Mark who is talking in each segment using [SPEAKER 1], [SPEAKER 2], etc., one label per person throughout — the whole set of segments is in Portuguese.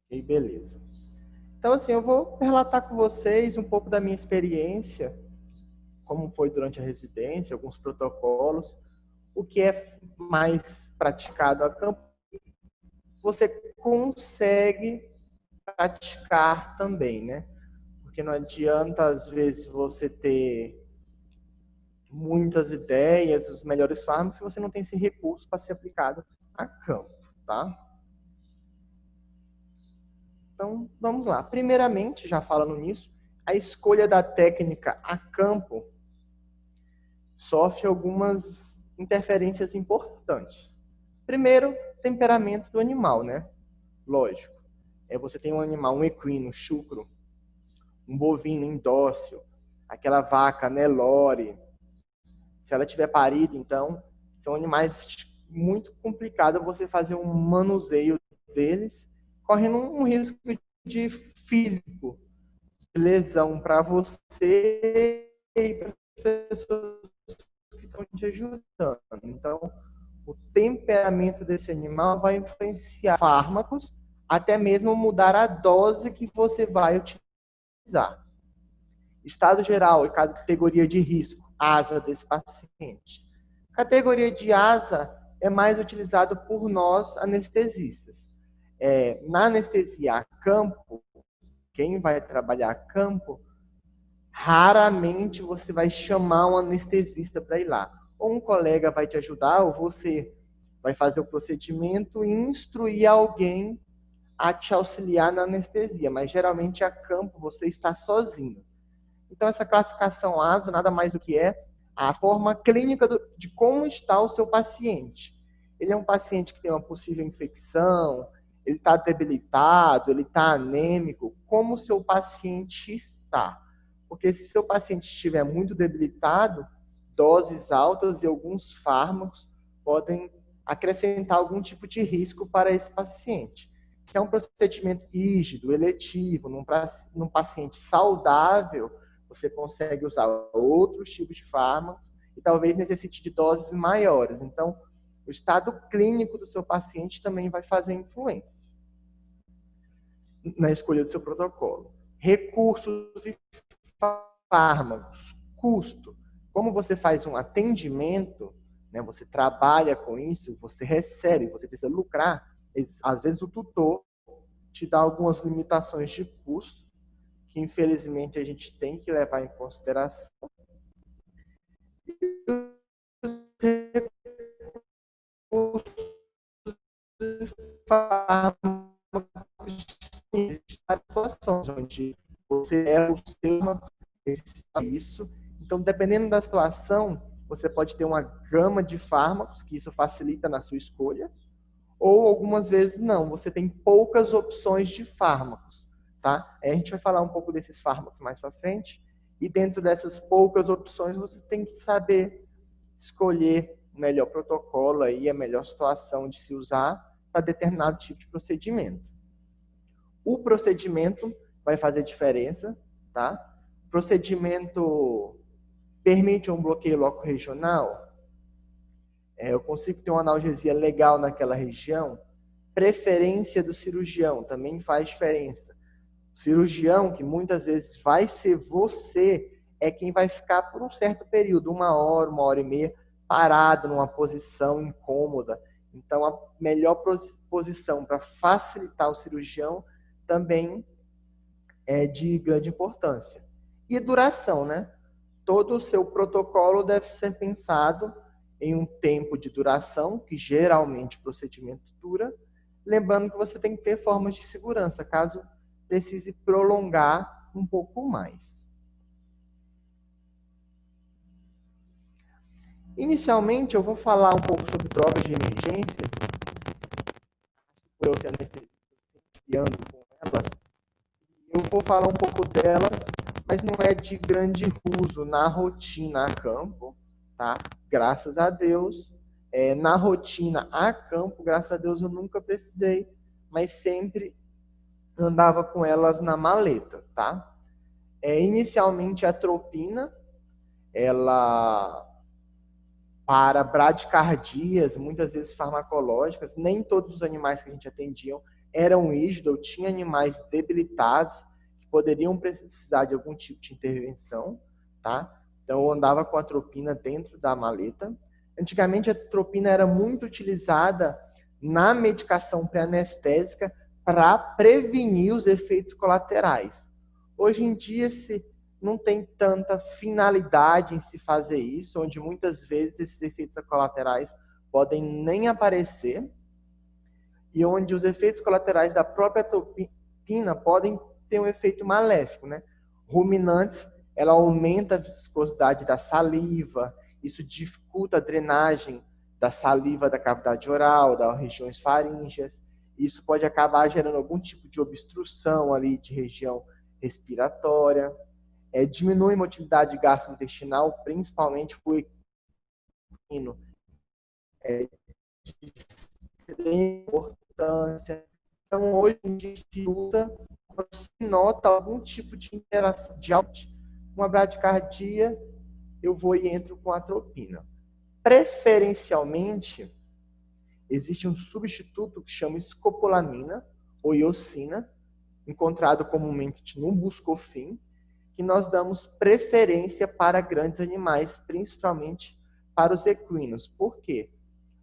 [SPEAKER 1] E beleza. Então, assim, eu vou relatar com vocês um pouco da minha experiência, como foi durante a residência, alguns protocolos, o que é mais praticado a campo, você consegue praticar também, né? Porque não adianta, às vezes, você ter muitas ideias, os melhores fármacos, se você não tem esse recurso para ser aplicado a campo, tá? Então, vamos lá. Primeiramente, já falando nisso, a escolha da técnica a campo sofre algumas interferências importantes. Primeiro, temperamento do animal, né? Lógico. Você tem um animal, um equino, chucro, um bovino indócil, aquela vaca Nelore, se ela tiver parido, então, são animais muito complicados você fazer um manuseio deles, correndo um risco de físico, de lesão para você e para as pessoas que estão te ajudando. Então, o temperamento desse animal vai influenciar fármacos, até mesmo mudar a dose que você vai utilizar. Estado geral e categoria de risco, ASA desse paciente. Categoria de ASA é mais utilizado por nós anestesistas. Na anestesia a campo, quem vai trabalhar a campo, raramente você vai chamar um anestesista para ir lá. Ou um colega vai te ajudar, ou você vai fazer o procedimento e instruir alguém a te auxiliar na anestesia. Mas geralmente a campo você está sozinho. Então, essa classificação ASA nada mais do que é a forma clínica de como está o seu paciente. Ele é um paciente que tem uma possível infecção, ele está debilitado, ele está anêmico, como o seu paciente está. Porque se seu paciente estiver muito debilitado, doses altas e alguns fármacos podem acrescentar algum tipo de risco para esse paciente. Se é um procedimento rígido, eletivo, num paciente saudável, você consegue usar outros tipos de fármacos e talvez necessite de doses maiores. Então, o estado clínico do seu paciente também vai fazer influência na escolha do seu protocolo. Recursos e fármacos, custo. Como você faz um atendimento, né, você trabalha com isso, você recebe, você precisa lucrar, às vezes o tutor te dá algumas limitações de custo, que infelizmente a gente tem que levar em consideração. Situações onde você é o seu isso. Então, dependendo da situação, você pode ter uma gama de fármacos, que isso facilita na sua escolha, ou algumas vezes não, você tem poucas opções de fármacos, tá? A gente vai falar um pouco desses fármacos mais para frente, e dentro dessas poucas opções você tem que saber escolher o melhor protocolo aí, a melhor situação de se usar para determinado tipo de procedimento. O procedimento vai fazer diferença, tá? O procedimento permite um bloqueio loco-regional, eu consigo ter uma analgesia legal naquela região. Preferência do cirurgião também faz diferença. O cirurgião, que muitas vezes vai ser você, é quem vai ficar por um certo período, 1 hora e meia, parado numa posição incômoda. Então, a melhor posição para facilitar o cirurgião também é de grande importância. E duração, né? Todo o seu protocolo deve ser pensado em um tempo de duração, que geralmente o procedimento dura, lembrando que você tem que ter formas de segurança, caso precise prolongar um pouco mais. Inicialmente, eu vou falar um pouco sobre drogas de emergência, por eu ser anestesiando com elas, eu vou falar um pouco delas, mas não é de grande uso na rotina a campo, tá? Graças a Deus. Na rotina a campo, graças a Deus, eu nunca precisei, mas sempre andava com elas na maleta, tá? Inicialmente a atropina, ela para bradicardias, muitas vezes farmacológicas. Nem todos os animais que a gente atendia eram rígidos, ou tinha animais debilitados que poderiam precisar de algum tipo de intervenção, tá? Então eu andava com a atropina dentro da maleta. Antigamente a atropina era muito utilizada na medicação pré-anestésica para prevenir os efeitos colaterais. Hoje em dia se não tem tanta finalidade em se fazer isso, onde muitas vezes esses efeitos colaterais podem nem aparecer, e onde os efeitos colaterais da própria atropina podem ter um efeito maléfico, né? Ruminantes, ela aumenta a viscosidade da saliva, isso dificulta a drenagem da saliva da cavidade oral, das regiões faríngeas, isso pode acabar gerando algum tipo de obstrução ali de região respiratória. Diminui a motilidade gastrointestinal, principalmente o equino. De extrema importância. Então, hoje em dia, se usa quando se nota algum tipo de interação, de uma bradicardia, eu vou e entro com atropina. Preferencialmente, existe um substituto que chama escopolamina ou iosina, encontrado comumente no Buscofim, que nós damos preferência para grandes animais, principalmente para os equinos. Por quê?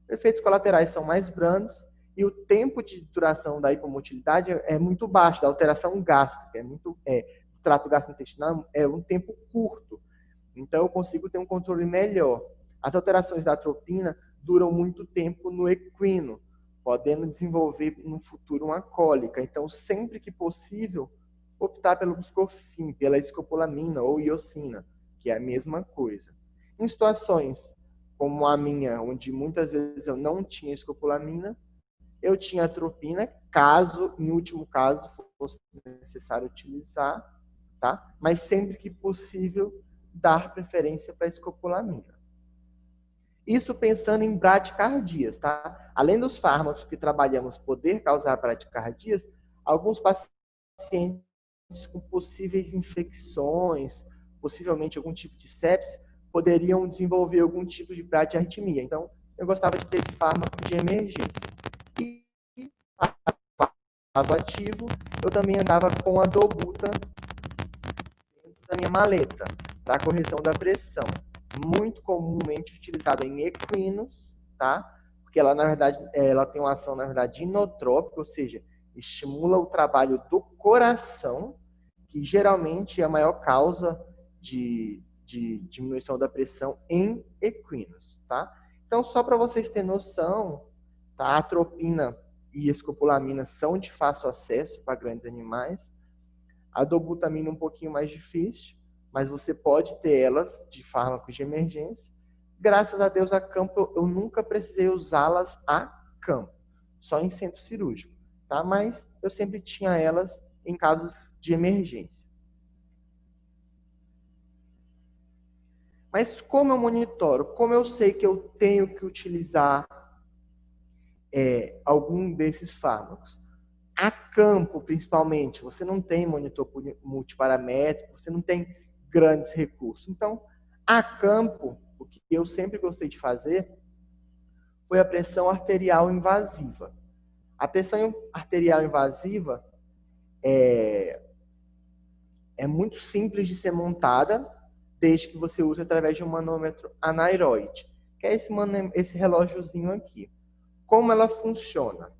[SPEAKER 1] Os efeitos colaterais são mais brandos e o tempo de duração da hipomotilidade é muito baixo, da alteração gástrica, do trato gastrointestinal é um tempo curto. Então eu consigo ter um controle melhor. As alterações da atropina duram muito tempo no equino, podendo desenvolver no futuro uma cólica. Então, sempre que possível, optar pelo Buscofim, pela escopolamina ou iosina, que é a mesma coisa. Em situações como a minha, onde muitas vezes eu não tinha escopolamina, eu tinha atropina, caso, em último caso, fosse necessário utilizar, tá? Mas sempre que possível, dar preferência para a escopolamina. Isso pensando em bradicardias, tá? Além dos fármacos que trabalhamos poder causar bradicardias, alguns pacientes com possíveis infecções, possivelmente algum tipo de sepse, poderiam desenvolver algum tipo de bradiarritmia. Então, eu gostava de ter esse fármaco de emergência. E, caso ativo, eu também andava com a dobuta dentro da minha maleta, para correção da pressão. Muito comumente utilizada em equinos, tá? Porque ela, na verdade, ela tem uma ação, na verdade, inotrópica, ou seja, estimula o trabalho do coração, que geralmente é a maior causa de diminuição da pressão em equinos, tá? Então, só para vocês terem noção, tá? A atropina e escopolamina são de fácil acesso para grandes animais. A dobutamina um pouquinho mais difícil, mas você pode ter elas de fármacos de emergência. Graças a Deus, a campo, eu nunca precisei usá-las a campo, só em centro cirúrgico, tá? Mas eu sempre tinha elas em casos de emergência. Mas como eu monitoro? Como eu sei que eu tenho que utilizar algum desses fármacos? A campo, principalmente, você não tem monitor multiparamétrico, você não tem grandes recursos. Então, a campo, o que eu sempre gostei de fazer foi a pressão arterial invasiva. A pressão arterial invasiva é muito simples de ser montada, desde que você use através de um manômetro anaeroide, que é esse relógiozinho aqui. Como ela funciona?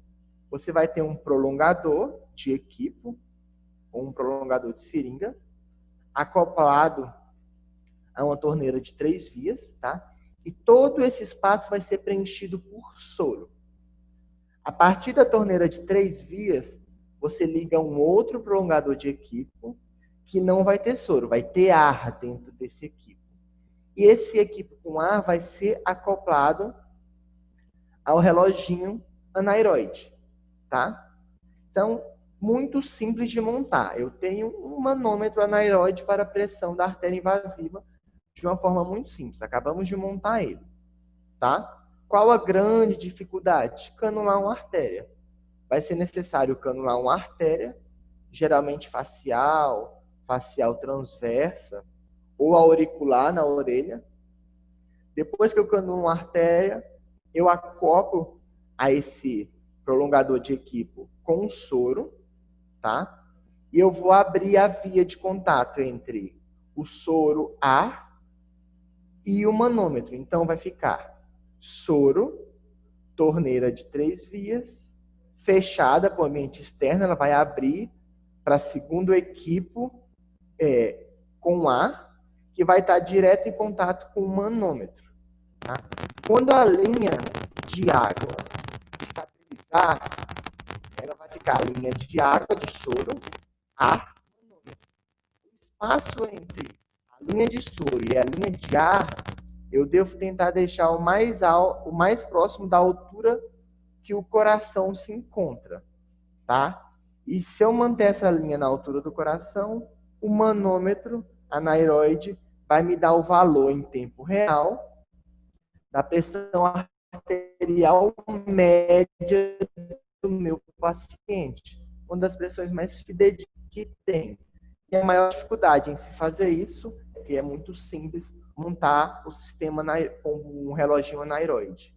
[SPEAKER 1] Você vai ter um prolongador de equipo, ou um prolongador de seringa, acoplado a uma torneira de 3 vias, tá? E todo esse espaço vai ser preenchido por soro. A partir da torneira de 3 vias, você liga um outro prolongador de equipo, que não vai ter soro, vai ter ar dentro desse equipo. E esse equipo com ar vai ser acoplado ao reloginho anaeroide, tá? Então, muito simples de montar. Eu tenho um manômetro anaeroide para a pressão da artéria invasiva de uma forma muito simples. Acabamos de montar ele, tá? Qual a grande dificuldade? Canular uma artéria. Vai ser necessário canular uma artéria, geralmente facial, facial transversa, ou auricular na orelha. Depois que eu canulo uma artéria, eu acoplo a esse prolongador de equipo com o soro, tá? E eu vou abrir a via de contato entre o soro A e o manômetro. Então, vai ficar soro, torneira de 3 vias, fechada para o ambiente externo, ela vai abrir para segundo equipo com ar, que vai estar direto em contato com o manômetro. Tá? Quando a linha de água estabilizar, ela vai ficar a linha de água do soro, ar, manômetro. O espaço entre a linha de soro e a linha de ar, eu devo tentar deixar o mais próximo da altura que o coração se encontra, tá? E se eu manter essa linha na altura do coração, o manômetro anaeroide vai me dar o valor em tempo real da pressão arterial média do meu paciente. Uma das pressões mais fidedignas que tem. E a maior dificuldade em se fazer isso é que é muito simples montar o sistema com um reloginho anaeroide.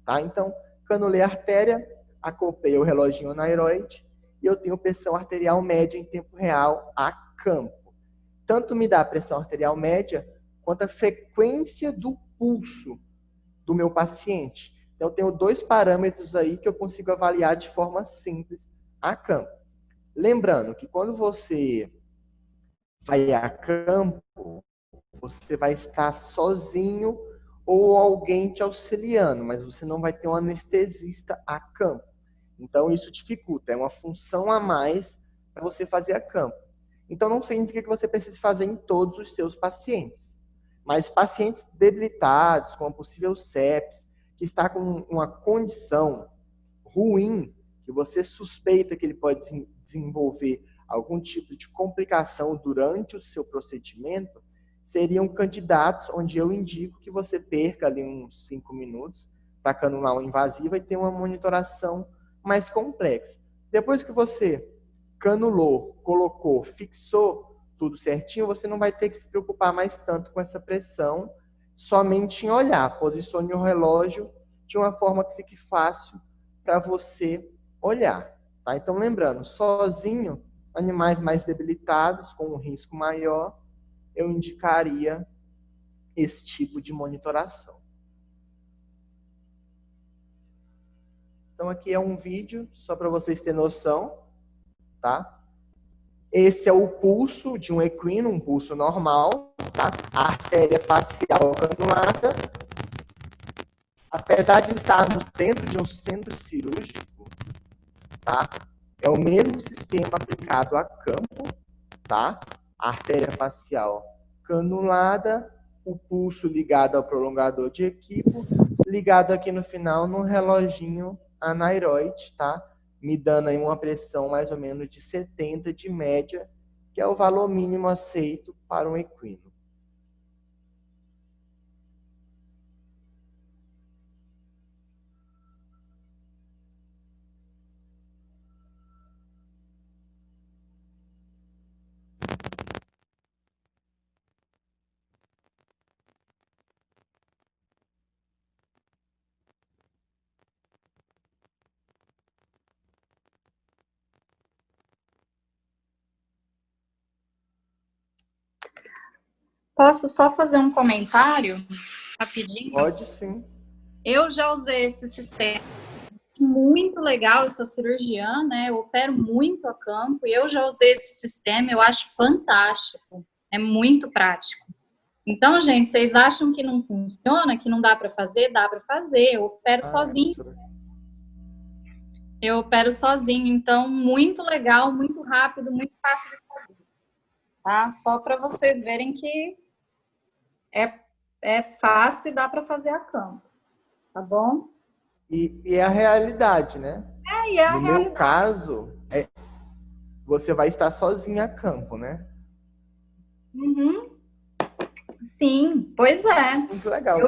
[SPEAKER 1] Tá? Então, canulei a artéria, acoplei o reloginho anaeroide e eu tenho pressão arterial média em tempo real a campo. Tanto me dá a pressão arterial média, quanto a frequência do pulso do meu paciente. Então, eu tenho 2 parâmetros aí que eu consigo avaliar de forma simples a campo. Lembrando que quando você vai a campo, você vai estar sozinho ou alguém te auxiliando, mas você não vai ter um anestesista a campo. Então, isso dificulta, é uma função a mais para você fazer a campo. Então, não significa que você precise fazer em todos os seus pacientes. Mas pacientes debilitados, com uma possível sepse, que está com uma condição ruim, que você suspeita que ele pode desenvolver algum tipo de complicação durante o seu procedimento, seriam candidatos onde eu indico que você perca ali uns 5 minutos para canular uma invasiva e ter uma monitoração mais complexa. Depois que você canulou, colocou, fixou tudo certinho, você não vai ter que se preocupar mais tanto com essa pressão, somente em olhar. Posicione o relógio de uma forma que fique fácil para você olhar. Tá? Então, lembrando, sozinho, animais mais debilitados, com um risco maior, eu indicaria esse tipo de monitoração. Então, aqui é um vídeo, só para vocês terem noção, tá? Esse é o pulso de um equino, um pulso normal, tá? A artéria facial canulada. Apesar de estarmos dentro de um centro cirúrgico, tá? É o mesmo sistema aplicado a campo, tá? A artéria facial canulada, o pulso ligado ao prolongador de equipo, ligado aqui no final no reloginho anaeroide, tá? Me dando aí uma pressão mais ou menos de 70 de média, que é o valor mínimo aceito para um equino.
[SPEAKER 2] Posso só fazer um comentário rapidinho?
[SPEAKER 1] Pode sim.
[SPEAKER 2] Eu já usei esse sistema, muito legal, eu sou cirurgiã, né? Eu opero muito a campo e eu já usei esse sistema, eu acho fantástico, é muito prático. Então, gente, vocês acham que não funciona, que não dá para fazer? Dá para fazer, eu opero sozinho. Eu opero sozinho, então muito legal, muito rápido, muito fácil de fazer. Tá? Só para vocês verem que é fácil e dá para fazer a campo, tá bom?
[SPEAKER 1] E é a realidade, né?
[SPEAKER 2] E é a
[SPEAKER 1] no
[SPEAKER 2] realidade.
[SPEAKER 1] meu caso, você vai estar sozinha a campo, né?
[SPEAKER 2] Uhum. Sim, pois é.
[SPEAKER 1] Muito legal.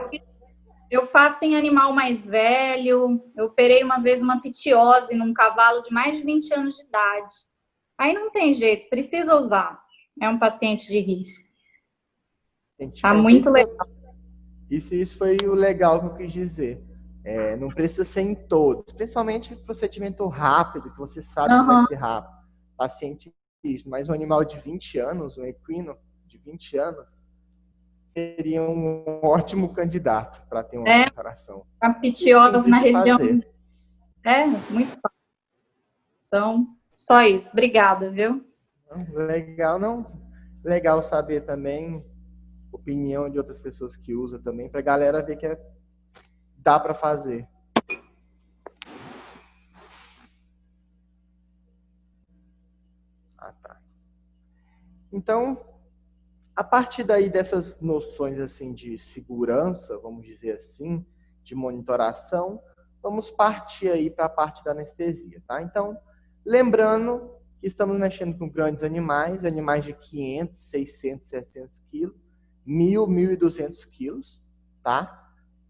[SPEAKER 2] Eu faço em animal mais velho. Eu operei uma vez uma pitiose num cavalo de mais de 20 anos de idade. Aí não tem jeito, precisa usar. É um paciente de risco. Tá muito legal.
[SPEAKER 1] Isso foi o legal que eu quis dizer. Não precisa ser em todos, principalmente procedimento rápido, que você sabe que vai ser rápido. Paciente isso, mas um animal de 20 anos, um equino de 20 anos, seria um ótimo candidato para ter uma comparação.
[SPEAKER 2] Capitiosa na região. Muito fácil. Então, só isso. Obrigada, viu?
[SPEAKER 1] Legal, não? Legal saber também opinião de outras pessoas que usam também, para a galera ver que dá para fazer. Tá. Então, a partir daí dessas noções assim de segurança, vamos dizer assim, de monitoração, vamos partir aí para a parte da anestesia, tá? Então, lembrando que estamos mexendo com grandes animais, animais de 500, 600, 700 quilos, 1.000, 1.200 quilos, tá?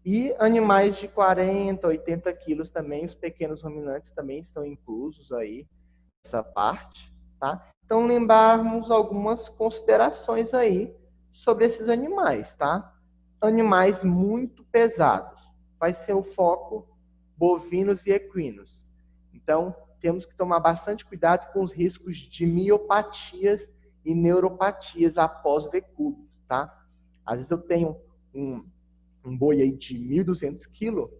[SPEAKER 1] E animais de 40, 80 quilos também, os pequenos ruminantes também estão inclusos aí nessa parte, tá? Então, lembrarmos algumas considerações aí sobre esses animais, tá? Animais muito pesados. Vai ser o foco bovinos e equinos. Então, temos que tomar bastante cuidado com os riscos de miopatias e neuropatias após decúbito, tá? Às vezes eu tenho um boi aí de 1.200 quilos,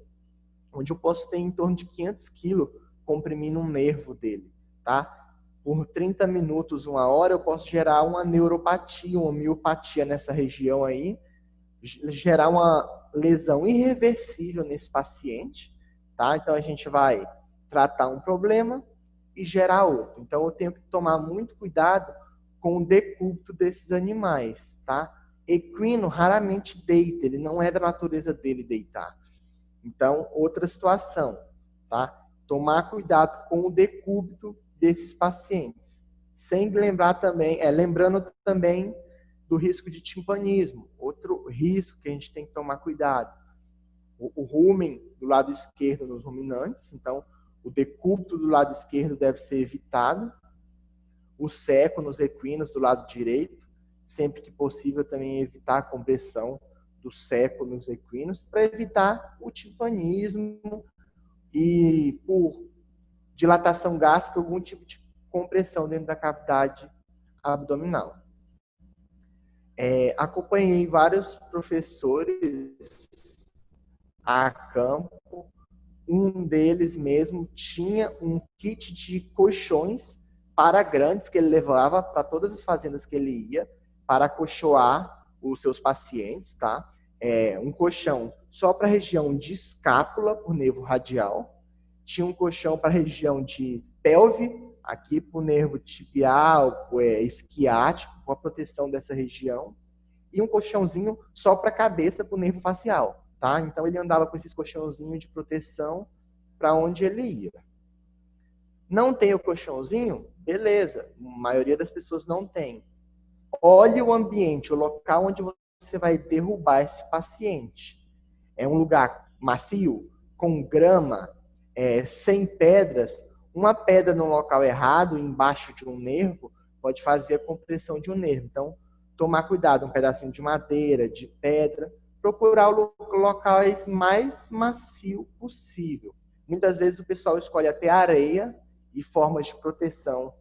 [SPEAKER 1] onde eu posso ter em torno de 500 quilos comprimindo um nervo dele, tá? Por 30 minutos, 1 hora, eu posso gerar uma neuropatia, uma miopatia nessa região aí, gerar uma lesão irreversível nesse paciente, tá? Então, a gente vai tratar um problema e gerar outro. Então, eu tenho que tomar muito cuidado com o decúbito desses animais, tá? Equino raramente deita, ele não é da natureza dele deitar. Então, outra situação, tá? Tomar cuidado com o decúbito desses pacientes. Lembrando também do risco de timpanismo. Outro risco que a gente tem que tomar cuidado. O rumen do lado esquerdo nos ruminantes, então o decúbito do lado esquerdo deve ser evitado. O seco nos equinos do lado direito, sempre que possível também evitar a compressão do seco nos equinos, para evitar o timpanismo e, por dilatação gástrica, algum tipo de compressão dentro da cavidade abdominal. Acompanhei vários professores a campo. Um deles mesmo tinha um kit de colchões para grandes que ele levava para todas as fazendas que ele ia para acolchoar os seus pacientes, tá? Um colchão só para a região de escápula, por nervo radial. Tinha um colchão para a região de pelve, aqui para o nervo tibial, esquiático, com a proteção dessa região. E um colchãozinho só para a cabeça, para o nervo facial, tá? Então, ele andava com esses colchãozinhos de proteção para onde ele ia. Não tem o colchãozinho? Beleza, a maioria das pessoas não tem. Olhe o ambiente, o local onde você vai derrubar esse paciente. É um lugar macio, com grama, sem pedras. Uma pedra no local errado, embaixo de um nervo, pode fazer a compressão de um nervo. Então, tomar cuidado, um pedacinho de madeira, de pedra, procurar locais mais macio possível. Muitas vezes o pessoal escolhe até areia e formas de proteção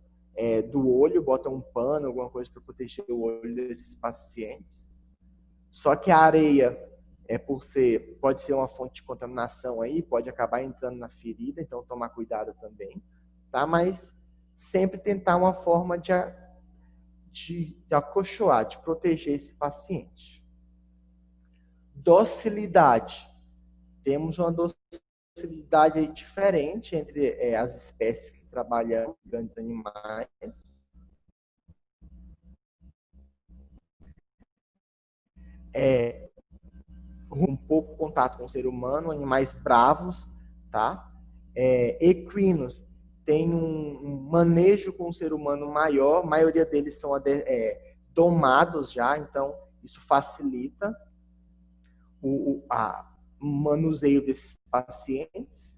[SPEAKER 1] do olho, bota um pano, alguma coisa para proteger o olho desses pacientes. Só que a areia, pode ser uma fonte de contaminação aí, pode acabar entrando na ferida, então tomar cuidado também, tá? Mas sempre tentar uma forma de acolchoar, de proteger esse paciente. Docilidade. Temos uma docilidade aí diferente entre as espécies que trabalham com grandes animais. Um pouco contato com o ser humano, animais bravos, tá? Equinos têm um manejo com o ser humano maior, a maioria deles são domados já, então isso facilita o manuseio desses pacientes.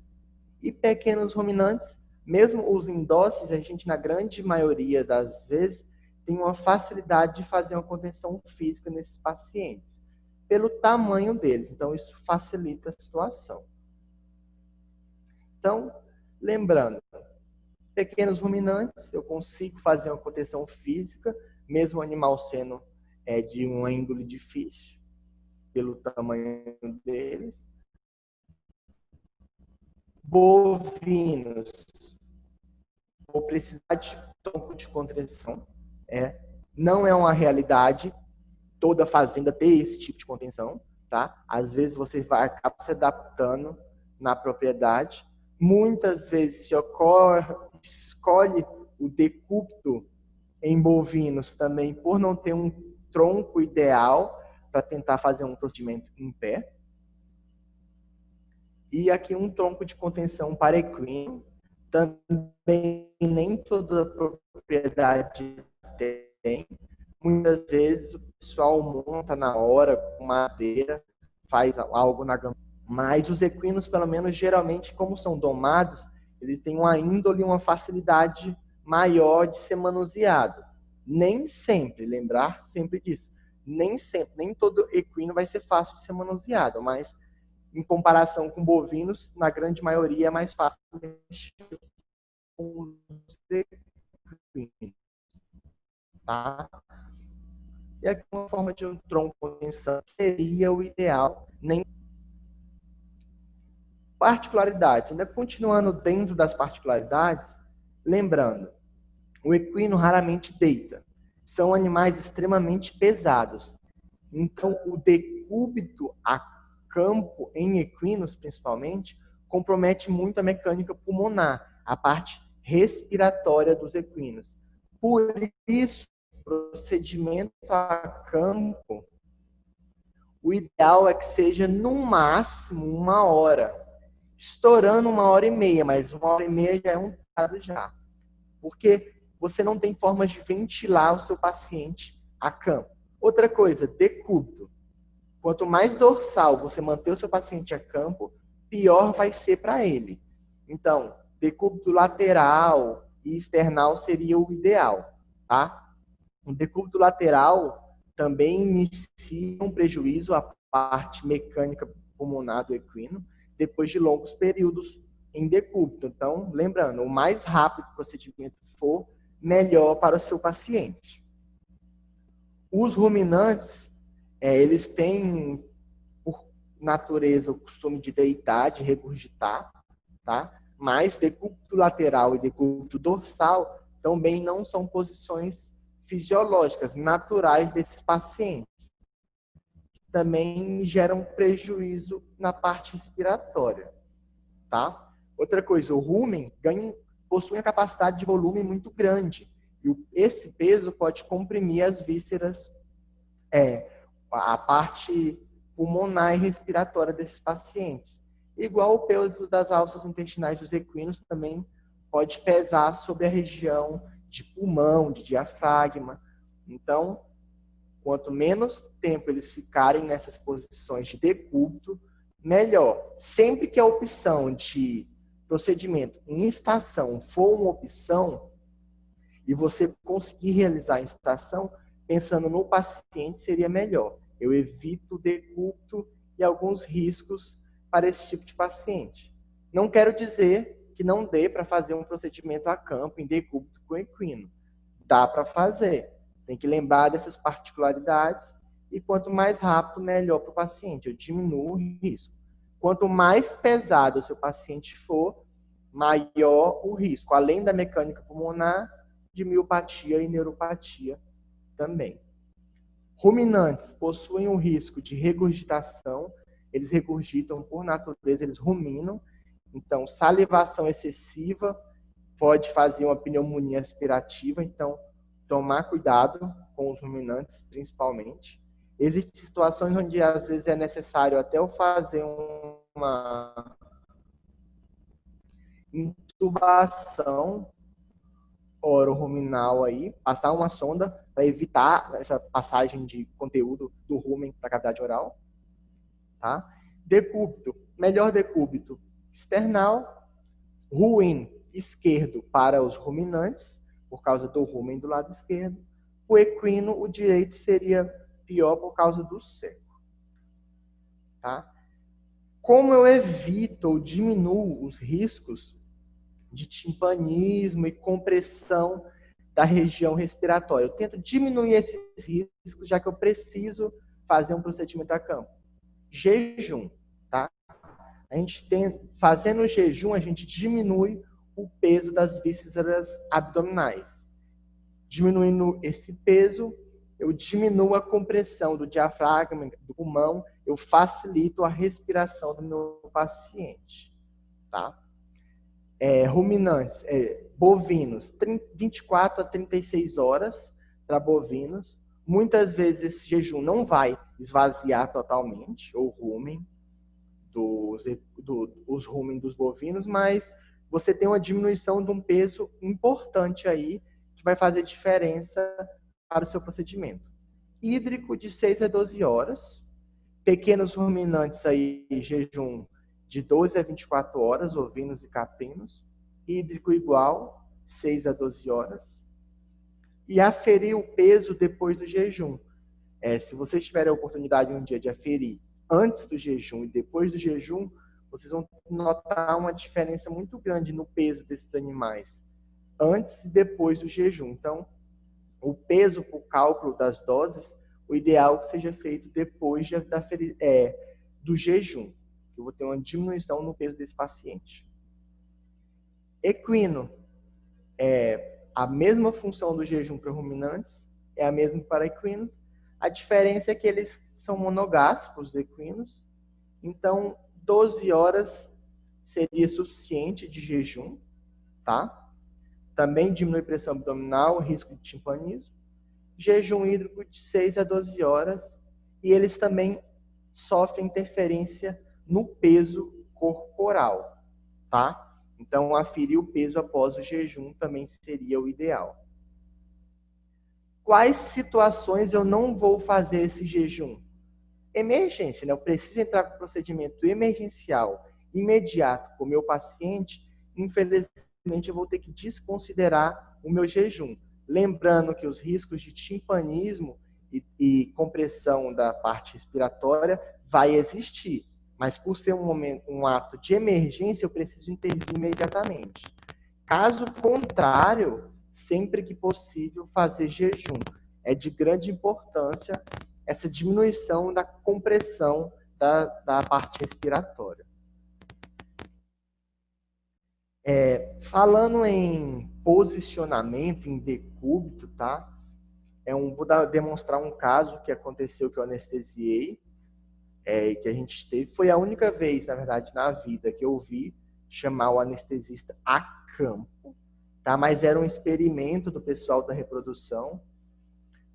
[SPEAKER 1] E pequenos ruminantes, mesmo os indóceos, a gente na grande maioria das vezes têm uma facilidade de fazer uma contenção física nesses pacientes, pelo tamanho deles. Então, isso facilita a situação. Então, lembrando, pequenos ruminantes, eu consigo fazer uma contenção física, mesmo o animal sendo de uma índole difícil, pelo tamanho deles. Bovinos, vou precisar de tronco de contenção. Não é uma realidade toda fazenda ter esse tipo de contenção, tá? Às vezes você vai acabar se adaptando na propriedade. Muitas vezes se escolhe o decúbito em bovinos também por não ter um tronco ideal para tentar fazer um procedimento em pé. E aqui um tronco de contenção para equino. Também nem toda propriedade tem. Muitas vezes o pessoal monta na hora com madeira, faz algo na gama. Mas os equinos, pelo menos, geralmente, como são domados, eles têm uma índole, uma facilidade maior de ser manuseado. Nem sempre, lembrar sempre disso. Nem sempre, nem todo equino vai ser fácil de ser manuseado, mas em comparação com bovinos, na grande maioria é mais fácil mexer com os equinos. Tá? E aqui uma forma de um tronco de contenção seria o ideal. Nem particularidades. Ainda continuando dentro das particularidades, lembrando, o equino raramente deita. São animais extremamente pesados. Então, o decúbito a campo, em equinos principalmente, compromete muito a mecânica pulmonar, a parte respiratória dos equinos. Por isso, procedimento a campo, o ideal é que seja no máximo 1 hora, estourando 1h30, mas 1h30 já é um dado já, porque você não tem formas de ventilar o seu paciente a campo. Outra coisa, decúbito. Quanto mais dorsal você manter o seu paciente a campo, pior vai ser para ele. Então, decúbito lateral e external seria o ideal, tá? O decúbito lateral também inicia um prejuízo à parte mecânica pulmonar do equino depois de longos períodos em decúbito. Então, lembrando, o mais rápido o procedimento for, melhor para o seu paciente. Os ruminantes, eles têm, por natureza, o costume de deitar, de regurgitar, tá? Mas decúbito lateral e decúbito dorsal também não são posições fisiológicas, naturais desses pacientes. Também geram prejuízo na parte respiratória, tá? Outra coisa, o rumen possui uma capacidade de volume muito grande. E esse peso pode comprimir as vísceras, a parte pulmonar e respiratória desses pacientes. Igual o peso das alças intestinais dos equinos também pode pesar sobre a região de pulmão, de diafragma. Então, quanto menos tempo eles ficarem nessas posições de decúbito, melhor. Sempre que a opção de procedimento em estação for uma opção, e você conseguir realizar a estação, pensando no paciente, seria melhor. Eu evito o decúbito e alguns riscos para esse tipo de paciente. Não quero dizer que não dê para fazer um procedimento a campo em decúbito com equino. Dá para fazer. Tem que lembrar dessas particularidades e quanto mais rápido, melhor para o paciente. Eu diminuo o risco. Quanto mais pesado o seu paciente for, maior o risco. Além da mecânica pulmonar, de miopatia e neuropatia também. Ruminantes possuem um risco de regurgitação. Eles regurgitam por natureza, eles ruminam. Então, salivação excessiva pode fazer uma pneumonia respirativa. Então, tomar cuidado com os ruminantes, principalmente. Existem situações onde, às vezes, é necessário até eu fazer uma intubação ororuminal aí, passar uma sonda para evitar essa passagem de conteúdo do rumen para a cavidade oral. Tá? Decúbito, melhor decúbito external, ruim esquerdo para os ruminantes, por causa do rumen do lado esquerdo, O equino, o direito seria pior por causa do seco. Tá? Como eu evito ou diminuo os riscos de timpanismo e compressão da região respiratória? Eu tento diminuir esses riscos, já que eu preciso fazer um procedimento a campo. Jejum, tá? Fazendo o jejum, a gente diminui o peso das vísceras abdominais. Diminuindo esse peso, eu diminuo a compressão do diafragma, do pulmão, eu facilito a respiração do meu paciente, tá? Ruminantes, bovinos, 24 a 36 horas para bovinos. Muitas vezes esse jejum não vai esvaziar totalmente o rumen os rumen dos bovinos, mas você tem uma diminuição de um peso importante aí que vai fazer diferença para o seu procedimento. Hídrico de 6 a 12 horas. Pequenos ruminantes aí, jejum de 12 a 24 horas, ovinos e caprinos. Hídrico igual, 6 a 12 horas. E aferir o peso depois do jejum. Se vocês tiverem a oportunidade um dia de aferir antes do jejum e depois do jejum, vocês vão notar uma diferença muito grande no peso desses animais, antes e depois do jejum. Então, o peso para o cálculo das doses, o ideal é que seja feito depois do jejum. Eu vou ter uma diminuição no peso desse paciente. Equino, a mesma função do jejum para ruminantes, é a mesma para equinos. A diferença é que eles são monogástricos, os equinos. Então, 12 horas seria suficiente de jejum, tá? Também diminui pressão abdominal, risco de timpanismo. Jejum hídrico de 6 a 12 horas. E eles também sofrem interferência no peso corporal, tá? Então, aferir o peso após o jejum também seria o ideal. Quais situações eu não vou fazer esse jejum? Emergência, né? Eu preciso entrar com procedimento emergencial imediato com o meu paciente, infelizmente eu vou ter que desconsiderar o meu jejum. Lembrando que os riscos de timpanismo e compressão da parte respiratória vai existir, mas por ser um ato de emergência, eu preciso intervir imediatamente. Caso contrário, sempre que possível, fazer jejum. É de grande importância essa diminuição da compressão da parte respiratória. Falando em posicionamento, em decúbito, tá? Vou demonstrar um caso que aconteceu que eu anestesiei, que a gente teve. Foi a única vez, na verdade, na vida que eu vi chamar o anestesista a campo, tá? Mas era um experimento do pessoal da reprodução.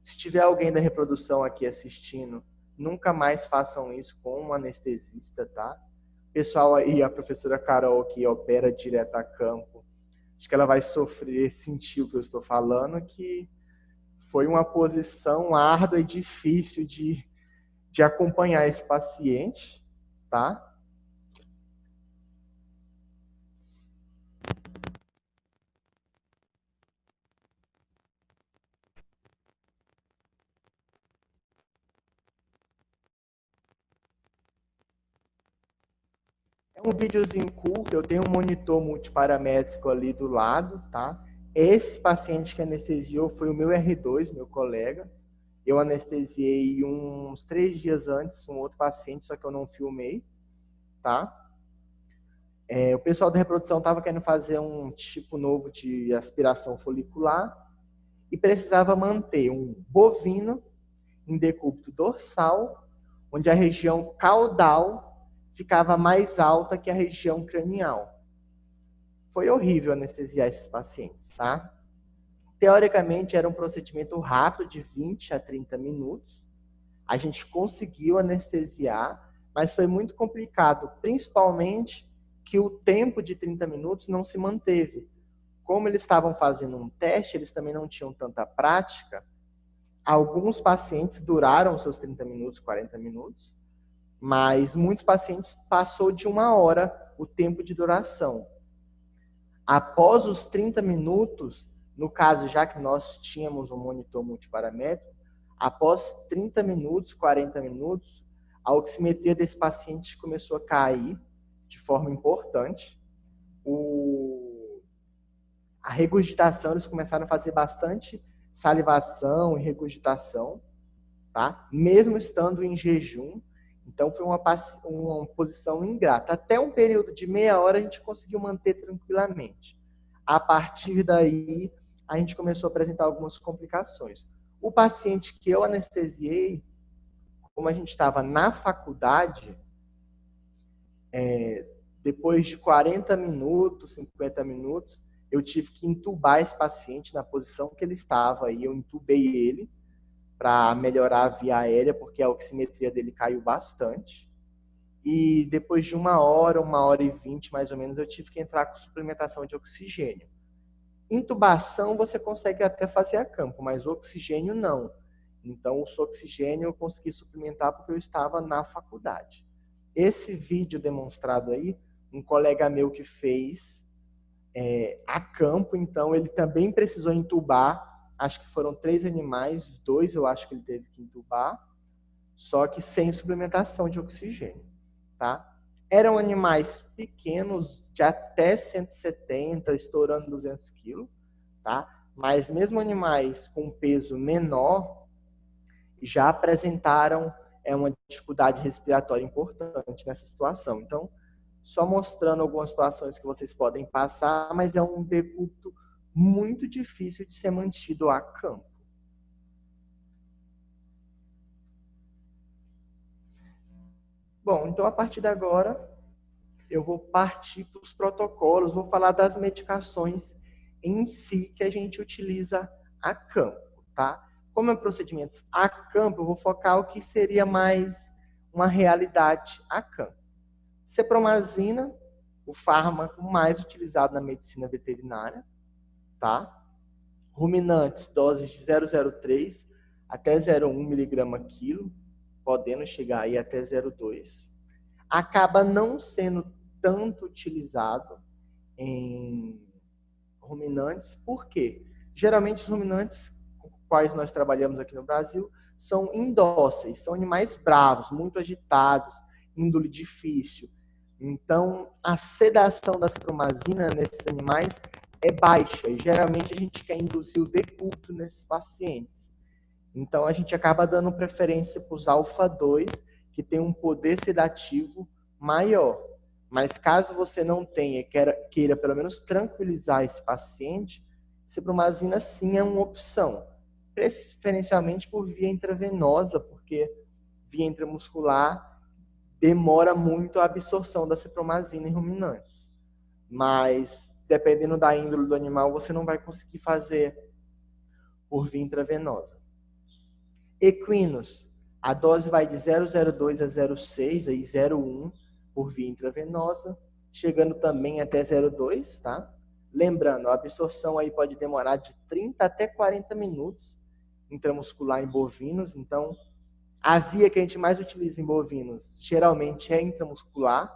[SPEAKER 1] Se tiver alguém da reprodução aqui assistindo, nunca mais façam isso com um anestesista, tá? O pessoal aí, a professora Carol, que opera direto a campo, acho que ela vai sentir o que eu estou falando, que foi uma posição árdua e difícil de acompanhar esse paciente, tá? É um videozinho curto, eu tenho um monitor multiparamétrico ali do lado, tá? Esse paciente que anestesiou foi o meu R2, meu colega. Eu anestesiei uns 3 dias antes um outro paciente, só que eu não filmei, tá? O pessoal da reprodução estava querendo fazer um tipo novo de aspiração folicular e precisava manter um bovino em decúbito dorsal, onde a região caudal ficava mais alta que a região cranial. Foi horrível anestesiar esses pacientes, tá? Teoricamente, era um procedimento rápido, de 20 a 30 minutos. A gente conseguiu anestesiar, mas foi muito complicado, principalmente que o tempo de 30 minutos não se manteve. Como eles estavam fazendo um teste, eles também não tinham tanta prática. Alguns pacientes duraram seus 30 minutos, 40 minutos, mas muitos pacientes passou de 1 hora o tempo de duração. Após os 30 minutos, No caso, já que nós tínhamos um monitor multiparamétrico, após 30 minutos, 40 minutos, a oximetria desse paciente começou a cair de forma importante. A regurgitação, eles começaram a fazer bastante salivação e regurgitação, tá? Mesmo estando em jejum. Então, foi uma posição ingrata. Até um período de meia hora, a gente conseguiu manter tranquilamente. A partir daí, a gente começou a apresentar algumas complicações. O paciente que eu anestesiei, como a gente estava na faculdade, depois de 40 minutos, 50 minutos, eu tive que entubar esse paciente na posição que ele estava. Aí eu entubei ele para melhorar a via aérea, porque a oximetria dele caiu bastante. E depois de 1h e 20, mais ou menos, eu tive que entrar com suplementação de oxigênio. Intubação você consegue até fazer a campo, mas oxigênio não. Então, o oxigênio eu consegui suplementar porque eu estava na faculdade. Esse vídeo demonstrado aí, um colega meu que fez a campo, então ele também precisou entubar. Acho que foram 3 animais, 2 eu acho que ele teve que entubar, só que sem suplementação de oxigênio, tá? Eram animais pequenos, de até 170, estourando 200 quilos, tá? Mas mesmo animais com peso menor já apresentaram uma dificuldade respiratória importante nessa situação. Então, só mostrando algumas situações que vocês podem passar, mas é um decúbito muito difícil de ser mantido a campo. Bom, então a partir de agora, eu vou partir para os protocolos, vou falar das medicações em si que a gente utiliza a campo, tá? Como é procedimentos a campo, eu vou focar o que seria mais uma realidade a campo. Cepromazina, o fármaco mais utilizado na medicina veterinária, tá? Ruminantes, doses de 0,03 até 0,1 mg/kg, podendo chegar aí até 0,2. Acaba não sendo tanto utilizado em ruminantes, por quê? Geralmente os ruminantes com os quais nós trabalhamos aqui no Brasil são indóceis, são animais bravos, muito agitados, índole difícil. Então, a sedação da cepromazina nesses animais é baixa. E geralmente a gente quer induzir o decúbito nesses pacientes. Então, a gente acaba dando preferência para os alfa-2, que tem um poder sedativo maior. Mas caso você não tenha, queira pelo menos tranquilizar esse paciente, cepromazina sim é uma opção. Preferencialmente por via intravenosa, porque via intramuscular demora muito a absorção da cepromazina em ruminantes. Mas, dependendo da índole do animal, você não vai conseguir fazer por via intravenosa. Equinos, a dose vai de 0,02 a 0,6, aí 0,1 por via intravenosa, chegando também até 0,2, tá? Lembrando, a absorção aí pode demorar de 30 até 40 minutos intramuscular em bovinos, então a via que a gente mais utiliza em bovinos geralmente é intramuscular,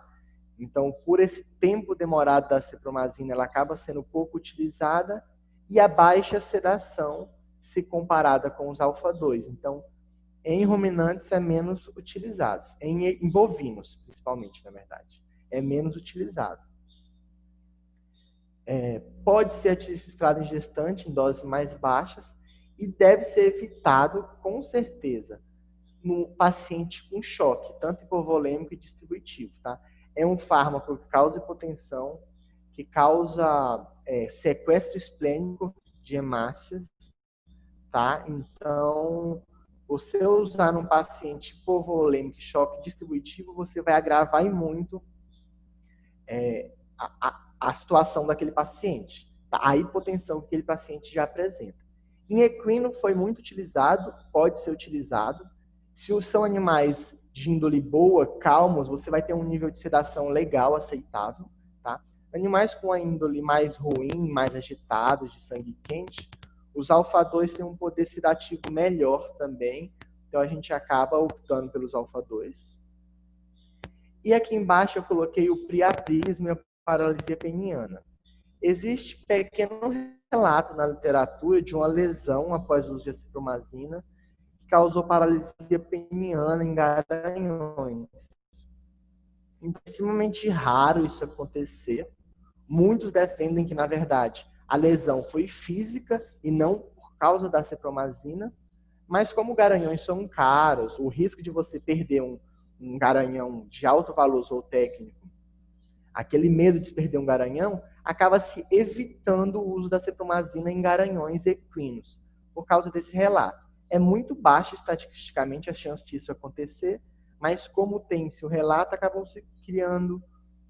[SPEAKER 1] então por esse tempo demorado da cepromazina ela acaba sendo pouco utilizada e a baixa sedação se comparada com os alfa-2. Então, em ruminantes é menos utilizado, em bovinos principalmente, na verdade, é menos utilizado. Pode ser administrado em gestante em doses mais baixas e deve ser evitado com certeza no paciente com choque, tanto hipovolêmico e distributivo, tá? É um fármaco que causa hipotensão, que causa sequestro esplênico de hemácias, tá? Então, você usar num paciente hipovolêmico e choque distributivo, você vai agravar muito a situação daquele paciente, tá? A hipotensão que aquele paciente já apresenta. Em equino foi muito utilizado, pode ser utilizado. Se são animais de índole boa, calmos, você vai ter um nível de sedação legal, aceitável, tá? Animais com a índole mais ruim, mais agitados, de sangue quente, os alfa-2 têm um poder sedativo melhor também, então a gente acaba optando pelos alfa-2. E aqui embaixo eu coloquei o priapismo e a paralisia peniana. Existe pequeno relato na literatura de uma lesão após o uso de acipromazina que causou paralisia peniana em garanhões. Então, é extremamente raro isso acontecer. Muitos defendem que, na verdade, a lesão foi física e não por causa da acipromazina, mas como garanhões são caros, o risco de você perder um garanhão de alto valor zootécnico, aquele medo de perder um garanhão, acaba se evitando o uso da acipromazina em garanhões equinos, por causa desse relato. É muito baixa estatisticamente a chance disso acontecer, mas como tem-se o relato, acabou se criando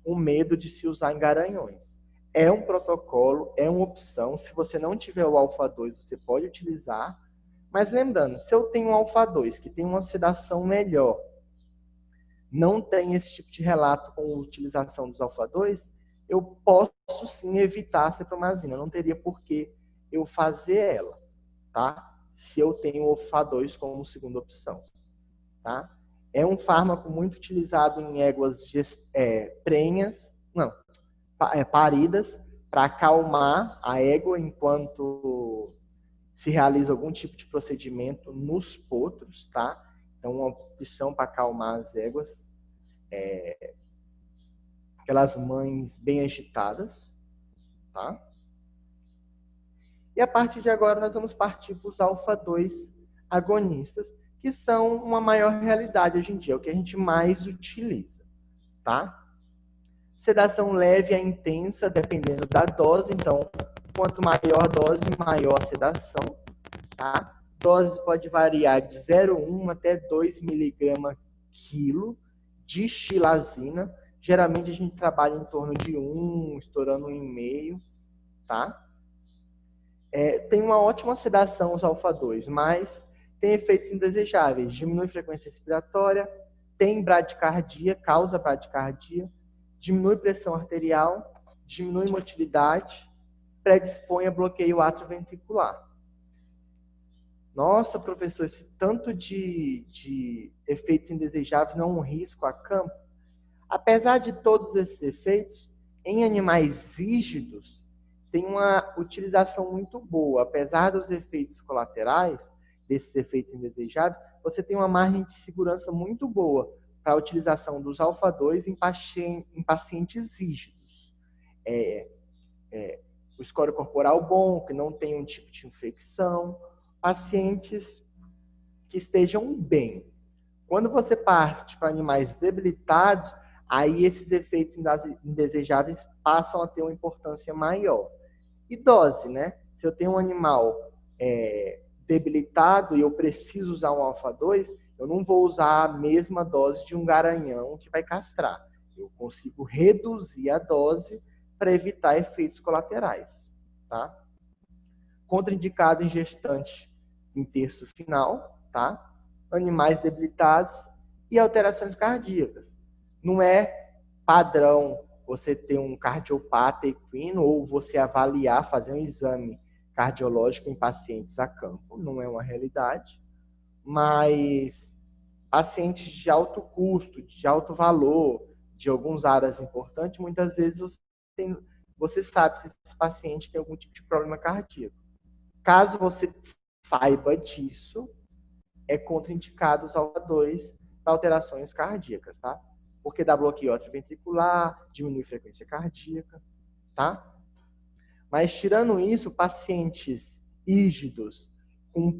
[SPEAKER 1] um medo de se usar em garanhões. É um protocolo, é uma opção. Se você não tiver o alfa-2, você pode utilizar. Mas lembrando, se eu tenho um alfa-2 que tem uma sedação melhor, não tem esse tipo de relato com a utilização dos alfa-2, eu posso sim evitar a acipromazina. Não teria por que eu fazer ela, tá? Se eu tenho o alfa-2 como segunda opção, tá? É um fármaco muito utilizado em éguas paridas, para acalmar a égua enquanto se realiza algum tipo de procedimento nos potros, tá? Então, uma opção para acalmar as éguas, aquelas mães bem agitadas, tá? E a partir de agora nós vamos partir para os alfa-2 agonistas, que são uma maior realidade hoje em dia, é o que a gente mais utiliza, tá? Sedação leve a intensa, dependendo da dose. Então, quanto maior a dose, maior a sedação, tá? Dose pode variar de 0,1 até 2 miligramas quilo de xilazina. Geralmente a gente trabalha em torno de 1, estourando 1,5, tá? Tem uma ótima sedação os alfa-2, mas tem efeitos indesejáveis. Diminui a frequência respiratória, tem bradicardia, causa bradicardia, diminui pressão arterial, diminui motilidade, predispõe a bloqueio atrioventricular. Nossa, professor, esse tanto de efeitos indesejáveis não é um risco a campo? Apesar de todos esses efeitos, em animais rígidos, tem uma utilização muito boa. Apesar dos efeitos colaterais, desses efeitos indesejáveis, você tem uma margem de segurança muito boa para a utilização dos alfa-2 em pacientes rígidos. O score corporal bom, que não tem um tipo de infecção, pacientes que estejam bem. Quando você parte para animais debilitados, aí esses efeitos indesejáveis passam a ter uma importância maior. E dose, né? Se eu tenho um animal debilitado e eu preciso usar um alfa-2, eu não vou usar a mesma dose de um garanhão que vai castrar. Eu consigo reduzir a dose para evitar efeitos colaterais, tá? Contraindicado em gestante em terço final, tá? Animais debilitados e alterações cardíacas. Não é padrão você ter um cardiopata equino ou você avaliar, fazer um exame cardiológico em pacientes a campo. Não é uma realidade. Mas pacientes de alto custo, de alto valor, de algumas áreas importantes, muitas vezes você sabe se esse paciente tem algum tipo de problema cardíaco. Caso você saiba disso, é contraindicado os alfa-2 para alterações cardíacas, tá? Porque dá bloqueio atrioventricular, diminui a frequência cardíaca, tá? Mas tirando isso, pacientes rígidos com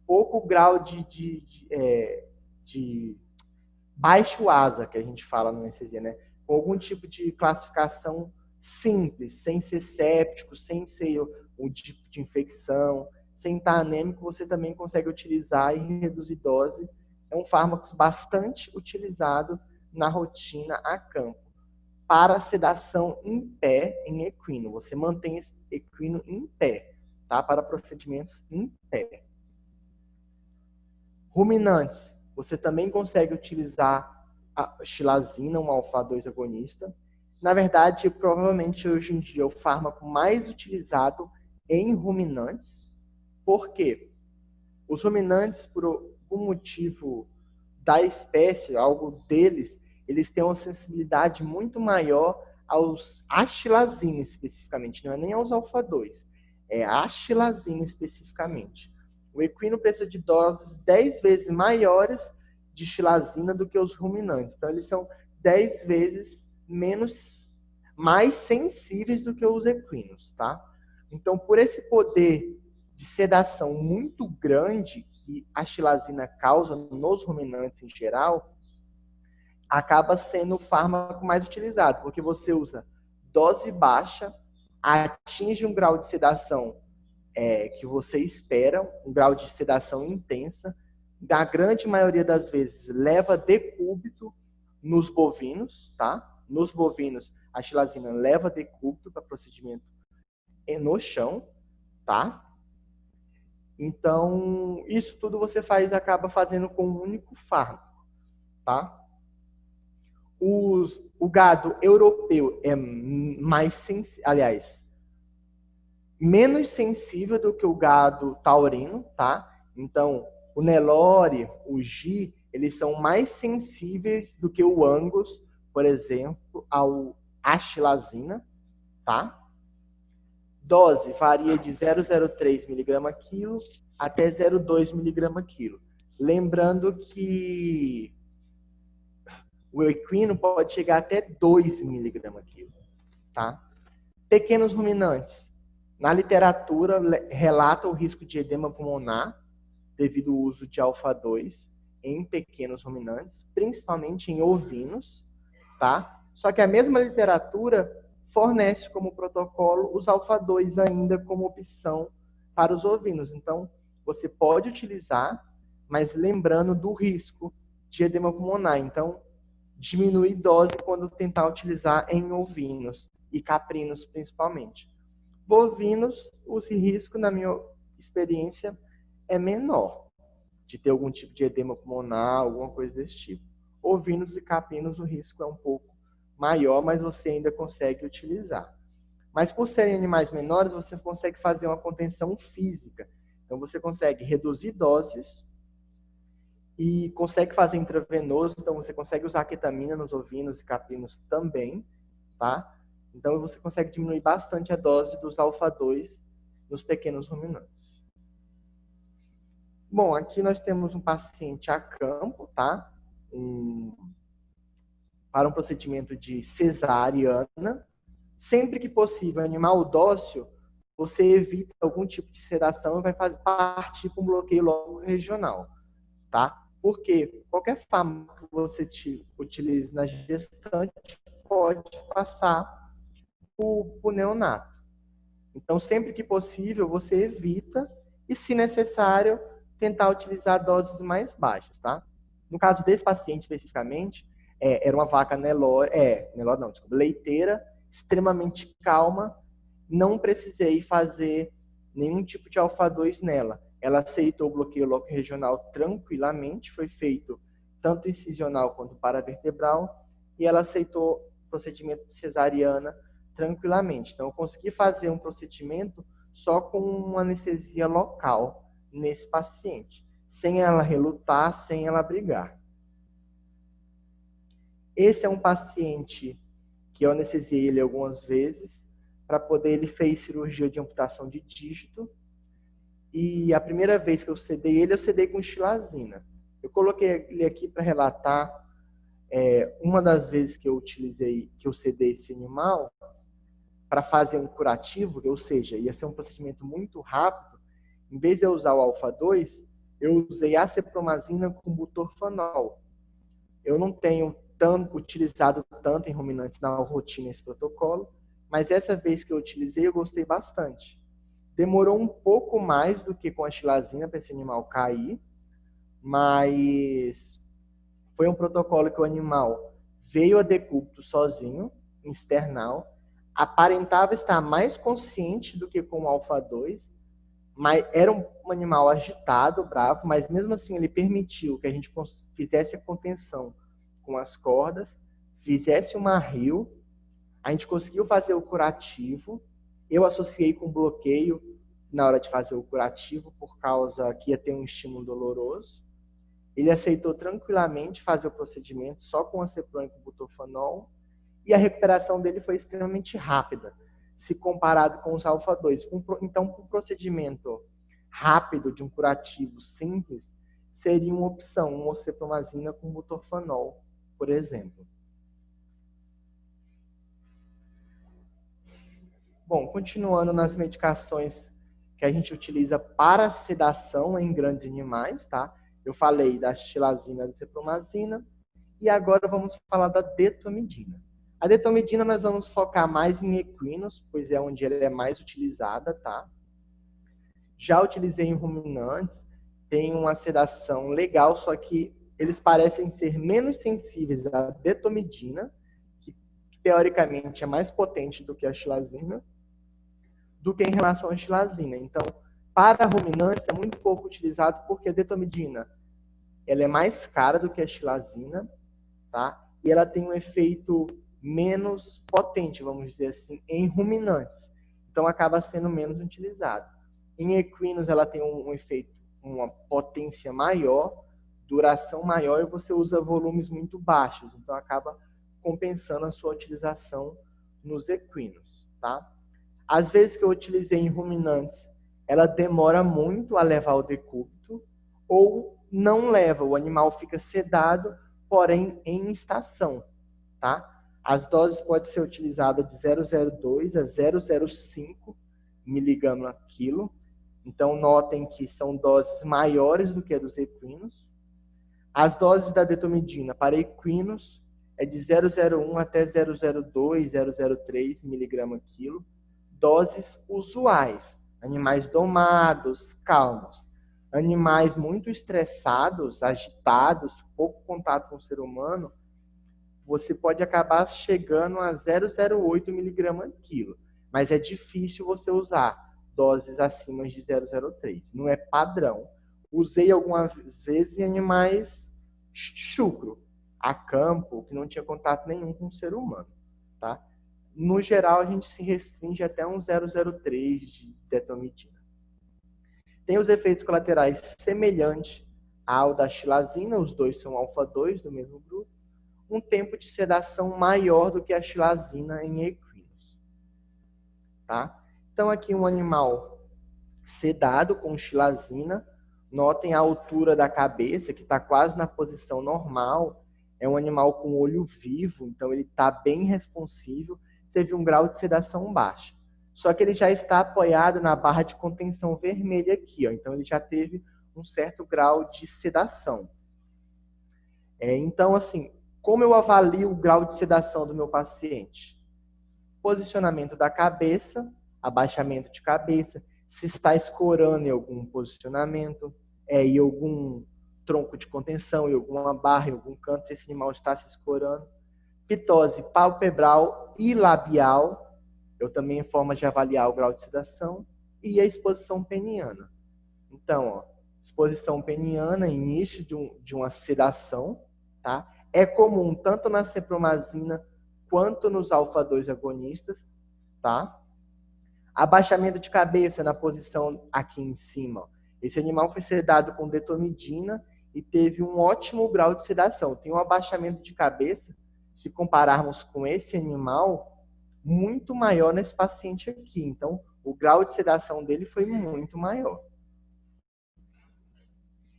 [SPEAKER 1] pouco grau de baixo asa, que a gente fala na anestesia, né? Com algum tipo de classificação simples, sem ser séptico, sem ser um tipo de infecção, sem estar anêmico, você também consegue utilizar e reduzir dose. É um fármaco bastante utilizado na rotina a campo. Para sedação em pé, em equino. Você mantém esse equino em pé, tá? Para procedimentos em pé. Ruminantes. Você também consegue utilizar a xilazina, um alfa-2 agonista. Na verdade, provavelmente hoje em dia é o fármaco mais utilizado em ruminantes. Por quê? Os ruminantes, por algum motivo da espécie, algo deles, eles têm uma sensibilidade muito maior aos axilazina especificamente, não é nem aos alfa-2, é axilazina especificamente. O equino precisa de doses 10 vezes maiores de xilazina do que os ruminantes. Então, eles são 10 vezes mais sensíveis do que os equinos, tá? Então, por esse poder de sedação muito grande que a xilazina causa nos ruminantes em geral, acaba sendo o fármaco mais utilizado, porque você usa dose baixa, atinge um grau de sedação que você espera, um grau de sedação intensa, na grande maioria das vezes leva decúbito nos bovinos, tá? Nos bovinos, a xilazina leva decúbito para procedimento no chão, tá? Então, isso tudo você acaba fazendo com um único fármaco, tá? O gado europeu é mais sensível, aliás, menos sensível do que o gado taurino, tá? Então, o Nelore, o Ghee, eles são mais sensíveis do que o Angus, por exemplo, à xilazina, tá? Dose varia de 0,03 mg/kg até 0,2 mg/kg. Lembrando que o equino pode chegar até 2 mg/kg, tá? Pequenos ruminantes. Na literatura, relata o risco de edema pulmonar devido ao uso de alfa-2 em pequenos ruminantes, principalmente em ovinos, tá? Só que a mesma literatura fornece como protocolo os alfa-2 ainda como opção para os ovinos. Então, você pode utilizar, mas lembrando do risco de edema pulmonar. Então, diminui dose quando tentar utilizar em ovinos e caprinos principalmente. Bovinos, o risco, na minha experiência, é menor de ter algum tipo de edema pulmonar, alguma coisa desse tipo. Ovinos e caprinos, o risco é um pouco maior, mas você ainda consegue utilizar. Mas por serem animais menores, você consegue fazer uma contenção física. Então você consegue reduzir doses e consegue fazer intravenoso, então você consegue usar ketamina nos ovinos e caprinos também, tá? Então você consegue diminuir bastante a dose dos alfa-2 nos pequenos ruminantes. Bom, aqui nós temos um paciente a campo, tá? Para um procedimento de cesariana. Sempre que possível, animal dócil, você evita algum tipo de sedação e vai partir para um bloqueio logo regional, tá? Porque qualquer fármaco que você utilize na gestante pode passar o neonato. Então, sempre que possível, você evita e, se necessário, tentar utilizar doses mais baixas, tá? No caso desse paciente especificamente, era uma vaca leiteira, extremamente calma, não precisei fazer nenhum tipo de alfa-2 nela. Ela aceitou o bloqueio loco regional tranquilamente, foi feito tanto incisional quanto paravertebral, e ela aceitou o procedimento de cesariana tranquilamente. Então, eu consegui fazer um procedimento só com uma anestesia local nesse paciente, sem ela relutar, sem ela brigar. Esse é um paciente que eu anestesiei ele algumas vezes, ele fez cirurgia de amputação de dígito, e a primeira vez que eu sedei ele, eu sedei com xilazina. Eu coloquei ele aqui para relatar uma das vezes que eu sedei esse animal, para fazer um curativo, ou seja, ia ser um procedimento muito rápido. Em vez de eu usar o alfa-2, eu usei acepromazina com butorfanol. Eu não tenho utilizado tanto em ruminantes na rotina esse protocolo, mas essa vez que eu utilizei, eu gostei bastante. Demorou um pouco mais do que com a xilazina para esse animal cair, mas foi um protocolo que o animal veio a decúbito sozinho, external, aparentava estar mais consciente do que com o alfa-2, mas era um animal agitado, bravo, mas mesmo assim ele permitiu que a gente fizesse a contenção com as cordas, fizesse uma RIO, a gente conseguiu fazer o curativo, eu associei com bloqueio na hora de fazer o curativo, por causa que ia ter um estímulo doloroso. Ele aceitou tranquilamente fazer o procedimento só com acepron e com butorfanol, e a recuperação dele foi extremamente rápida, se comparado com os alfa-2. Então, para um procedimento rápido de um curativo simples, seria uma opção, uma ocepromazina com butorfanol, por exemplo. Bom, continuando nas medicações que a gente utiliza para sedação em grandes animais, tá? Eu falei da xilazina e da cepromazina, e agora vamos falar da detomidina. A detomidina nós vamos focar mais em equinos, pois é onde ela é mais utilizada, tá? Já utilizei em ruminantes, tem uma sedação legal, só que eles parecem ser menos sensíveis à detomidina, que teoricamente é mais potente do que a xilazina, do que em relação à xilazina. Então, para ruminantes é muito pouco utilizado porque a detomidina ela é mais cara do que a xilazina, tá? E ela tem um efeito menos potente, vamos dizer assim, em ruminantes. Então, acaba sendo menos utilizado. Em equinos, ela tem um efeito, uma potência maior, duração maior, e você usa volumes muito baixos. Então, acaba compensando a sua utilização nos equinos, tá? Às vezes que eu utilizei em ruminantes, ela demora muito a levar o decúbito, ou não leva, o animal fica sedado, porém em estação, tá? As doses podem ser utilizadas de 0,02 a 0,05 miligrama a quilo. Então, notem que são doses maiores do que a dos equinos. As doses da detomidina para equinos é de 0,01 até 0,02, 0,03 miligrama a quilo. Doses usuais, animais domados, calmos. Animais muito estressados, agitados, pouco contato com o ser humano, você pode acabar chegando a 0,08 miligrama a quilo. Mas é difícil você usar doses acima de 0,03. Não é padrão. Usei algumas vezes em animais chucro, a campo, que não tinha contato nenhum com o ser humano, tá? No geral, a gente se restringe até um 0,03 de detomidina. Tem os efeitos colaterais semelhantes ao da xilazina, os dois são alfa-2 do mesmo grupo, um tempo de sedação maior do que a xilazina em equinos. Tá? Então, aqui um animal sedado com xilazina, notem a altura da cabeça, que está quase na posição normal, é um animal com olho vivo, então ele está bem responsivo, teve um grau de sedação baixo. Só que ele já está apoiado na barra de contenção vermelha aqui, ó, então ele já teve um certo grau de sedação. Então, assim, como eu avalio o grau de sedação do meu paciente? Posicionamento da cabeça, abaixamento de cabeça, se está escorando em algum posicionamento, em algum tronco de contenção, em alguma barra, em algum canto, se esse animal está se escorando. Pitose palpebral e labial, eu também em forma de avaliar o grau de sedação, e a exposição peniana. Então, ó, exposição peniana, início de uma sedação, tá? É comum tanto na cepromazina quanto nos alfa-2 agonistas, tá? Abaixamento de cabeça na posição aqui em cima. Esse animal foi sedado com detomidina e teve um ótimo grau de sedação. Tem um abaixamento de cabeça, se compararmos com esse animal, muito maior nesse paciente aqui. Então, o grau de sedação dele foi muito maior.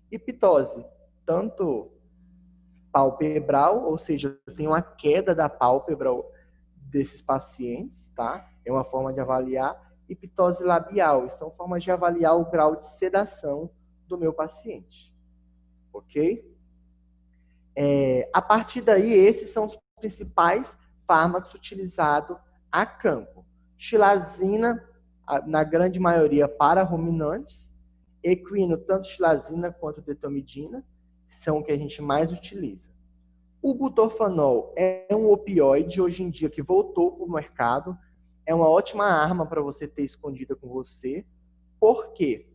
[SPEAKER 1] E pitose, tanto palpebral, ou seja, tem uma queda da pálpebra desses pacientes, tá? É uma forma de avaliar. E pitose labial, são formas de avaliar o grau de sedação do meu paciente. Ok? A partir daí, esses são os principais fármacos utilizados a campo. Xilazina, na grande maioria, para ruminantes. Equino, tanto xilazina quanto detomidina, são o que a gente mais utiliza. O butorfanol é um opioide, hoje em dia, que voltou para o mercado. É uma ótima arma para você ter escondida com você. Por quê?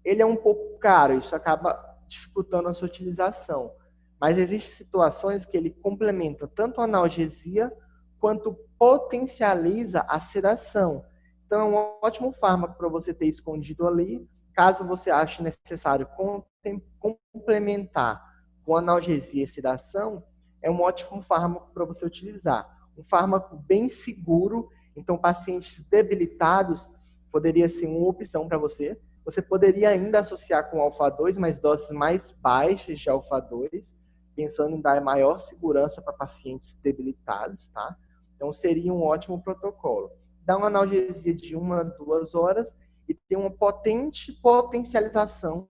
[SPEAKER 1] Ele é um pouco caro, isso acaba dificultando a sua utilização. Mas existem situações que ele complementa tanto a analgesia quanto potencializa a sedação. Então, é um ótimo fármaco para você ter escondido ali, caso você ache necessário complementar com analgesia e sedação, é um ótimo fármaco para você utilizar. um fármaco bem seguro. Então, pacientes debilitados poderia ser uma opção para você. Você poderia ainda associar com alfa-2, mas doses mais baixas de alfa-2, pensando em dar maior segurança para pacientes debilitados, tá? Então, seria um ótimo protocolo. Dá uma analgesia de 1 a 2 horas e tem uma potente potencialização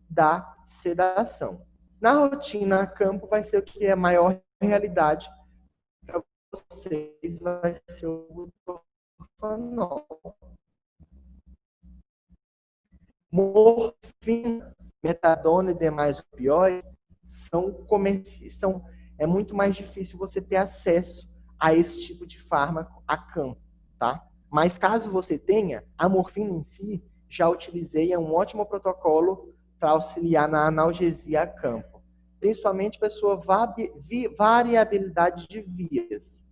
[SPEAKER 1] da sedação. Na rotina a campo vai ser o que é a maior realidade para vocês, vai ser o butorfanol. Morfina, metadona e demais opioides é muito mais difícil você ter acesso a esse tipo de fármaco a campo, tá? Mas caso você tenha, a morfina em si, já utilizei, é um ótimo protocolo para auxiliar na analgesia a campo. Principalmente pessoa variabilidade de vias,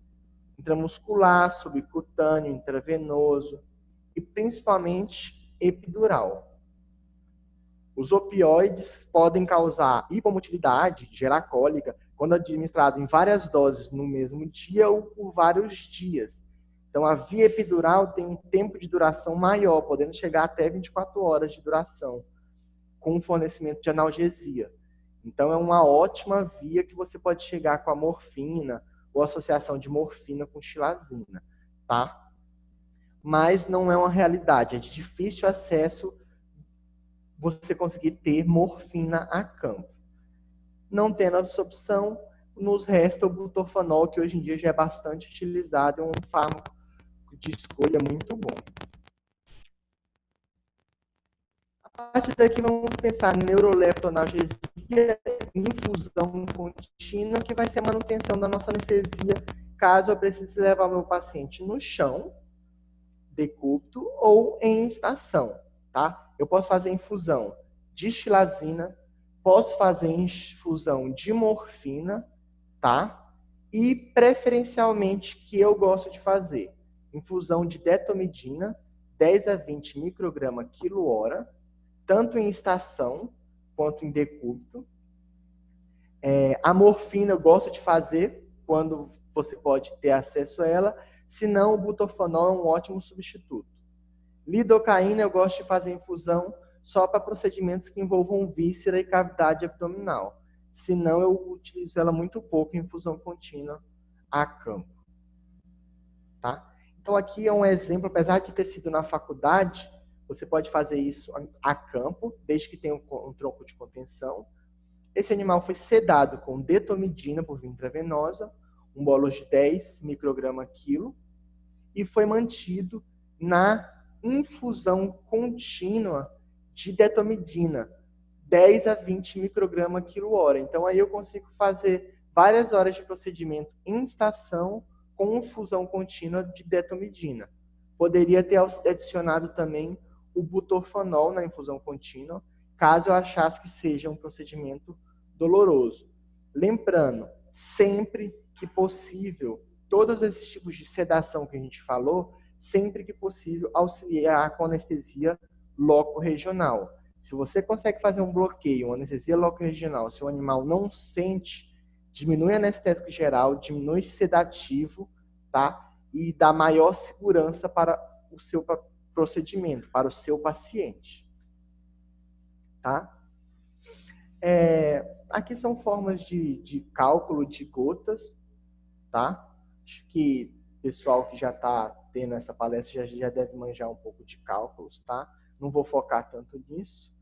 [SPEAKER 1] intramuscular, subcutâneo, intravenoso e principalmente epidural. Os opioides podem causar hipomotilidade, gerar cólica, quando administrado em várias doses no mesmo dia ou por vários dias. Então, a via epidural tem um tempo de duração maior, podendo chegar até 24 horas de duração, com fornecimento de analgesia. Então, é uma ótima via que você pode chegar com a morfina ou associação de morfina com xilazina, tá? Mas não é uma realidade, é de difícil acesso você conseguir ter morfina a campo. Não tendo essa opção, nos resta o butorfanol, que hoje em dia já é bastante utilizado, é um fármaco de escolha muito bom. A partir daqui vamos pensar em neuroleptonalgesia, infusão contínua, que vai ser a manutenção da nossa anestesia, caso eu precise levar o meu paciente no chão, decúbito ou em estação, tá? Eu posso fazer infusão de xilazina, posso fazer infusão de morfina, tá? E preferencialmente que eu gosto de fazer infusão de detomidina, 10 a 20 microgramas quilo-hora, tanto em estação quanto em decúbito. A morfina eu gosto de fazer quando você pode ter acesso a ela, senão o butorfanol é um ótimo substituto. Lidocaína eu gosto de fazer infusão só para procedimentos que envolvam víscera e cavidade abdominal. Senão eu utilizo ela muito pouco em infusão contínua a campo. Tá? Então aqui é um exemplo, apesar de ter sido na faculdade, você pode fazer isso a campo, desde que tenha um tronco de contenção. Esse animal foi sedado com detomidina por via intravenosa, um bolus de 10 microgramas quilo, e foi mantido na infusão contínua de detomidina, 10 a 20 microgramas quilo-hora. Então, aí eu consigo fazer várias horas de procedimento em estação com infusão contínua de detomidina. Poderia ter adicionado também o butorfanol na infusão contínua, caso eu achasse que seja um procedimento doloroso. Lembrando, sempre que possível, todos esses tipos de sedação que a gente falou, sempre que possível, auxiliar com anestesia loco-regional. Se você consegue fazer um bloqueio, uma anestesia loco-regional, se o animal não sente, diminui anestésico geral, diminui sedativo, tá? E dá maior segurança para o seu procedimento, para o seu paciente. Tá? Aqui são formas de cálculo de gotas, tá? Acho que o pessoal que já está tendo essa palestra já deve manjar um pouco de cálculos, tá? Não vou focar tanto nisso.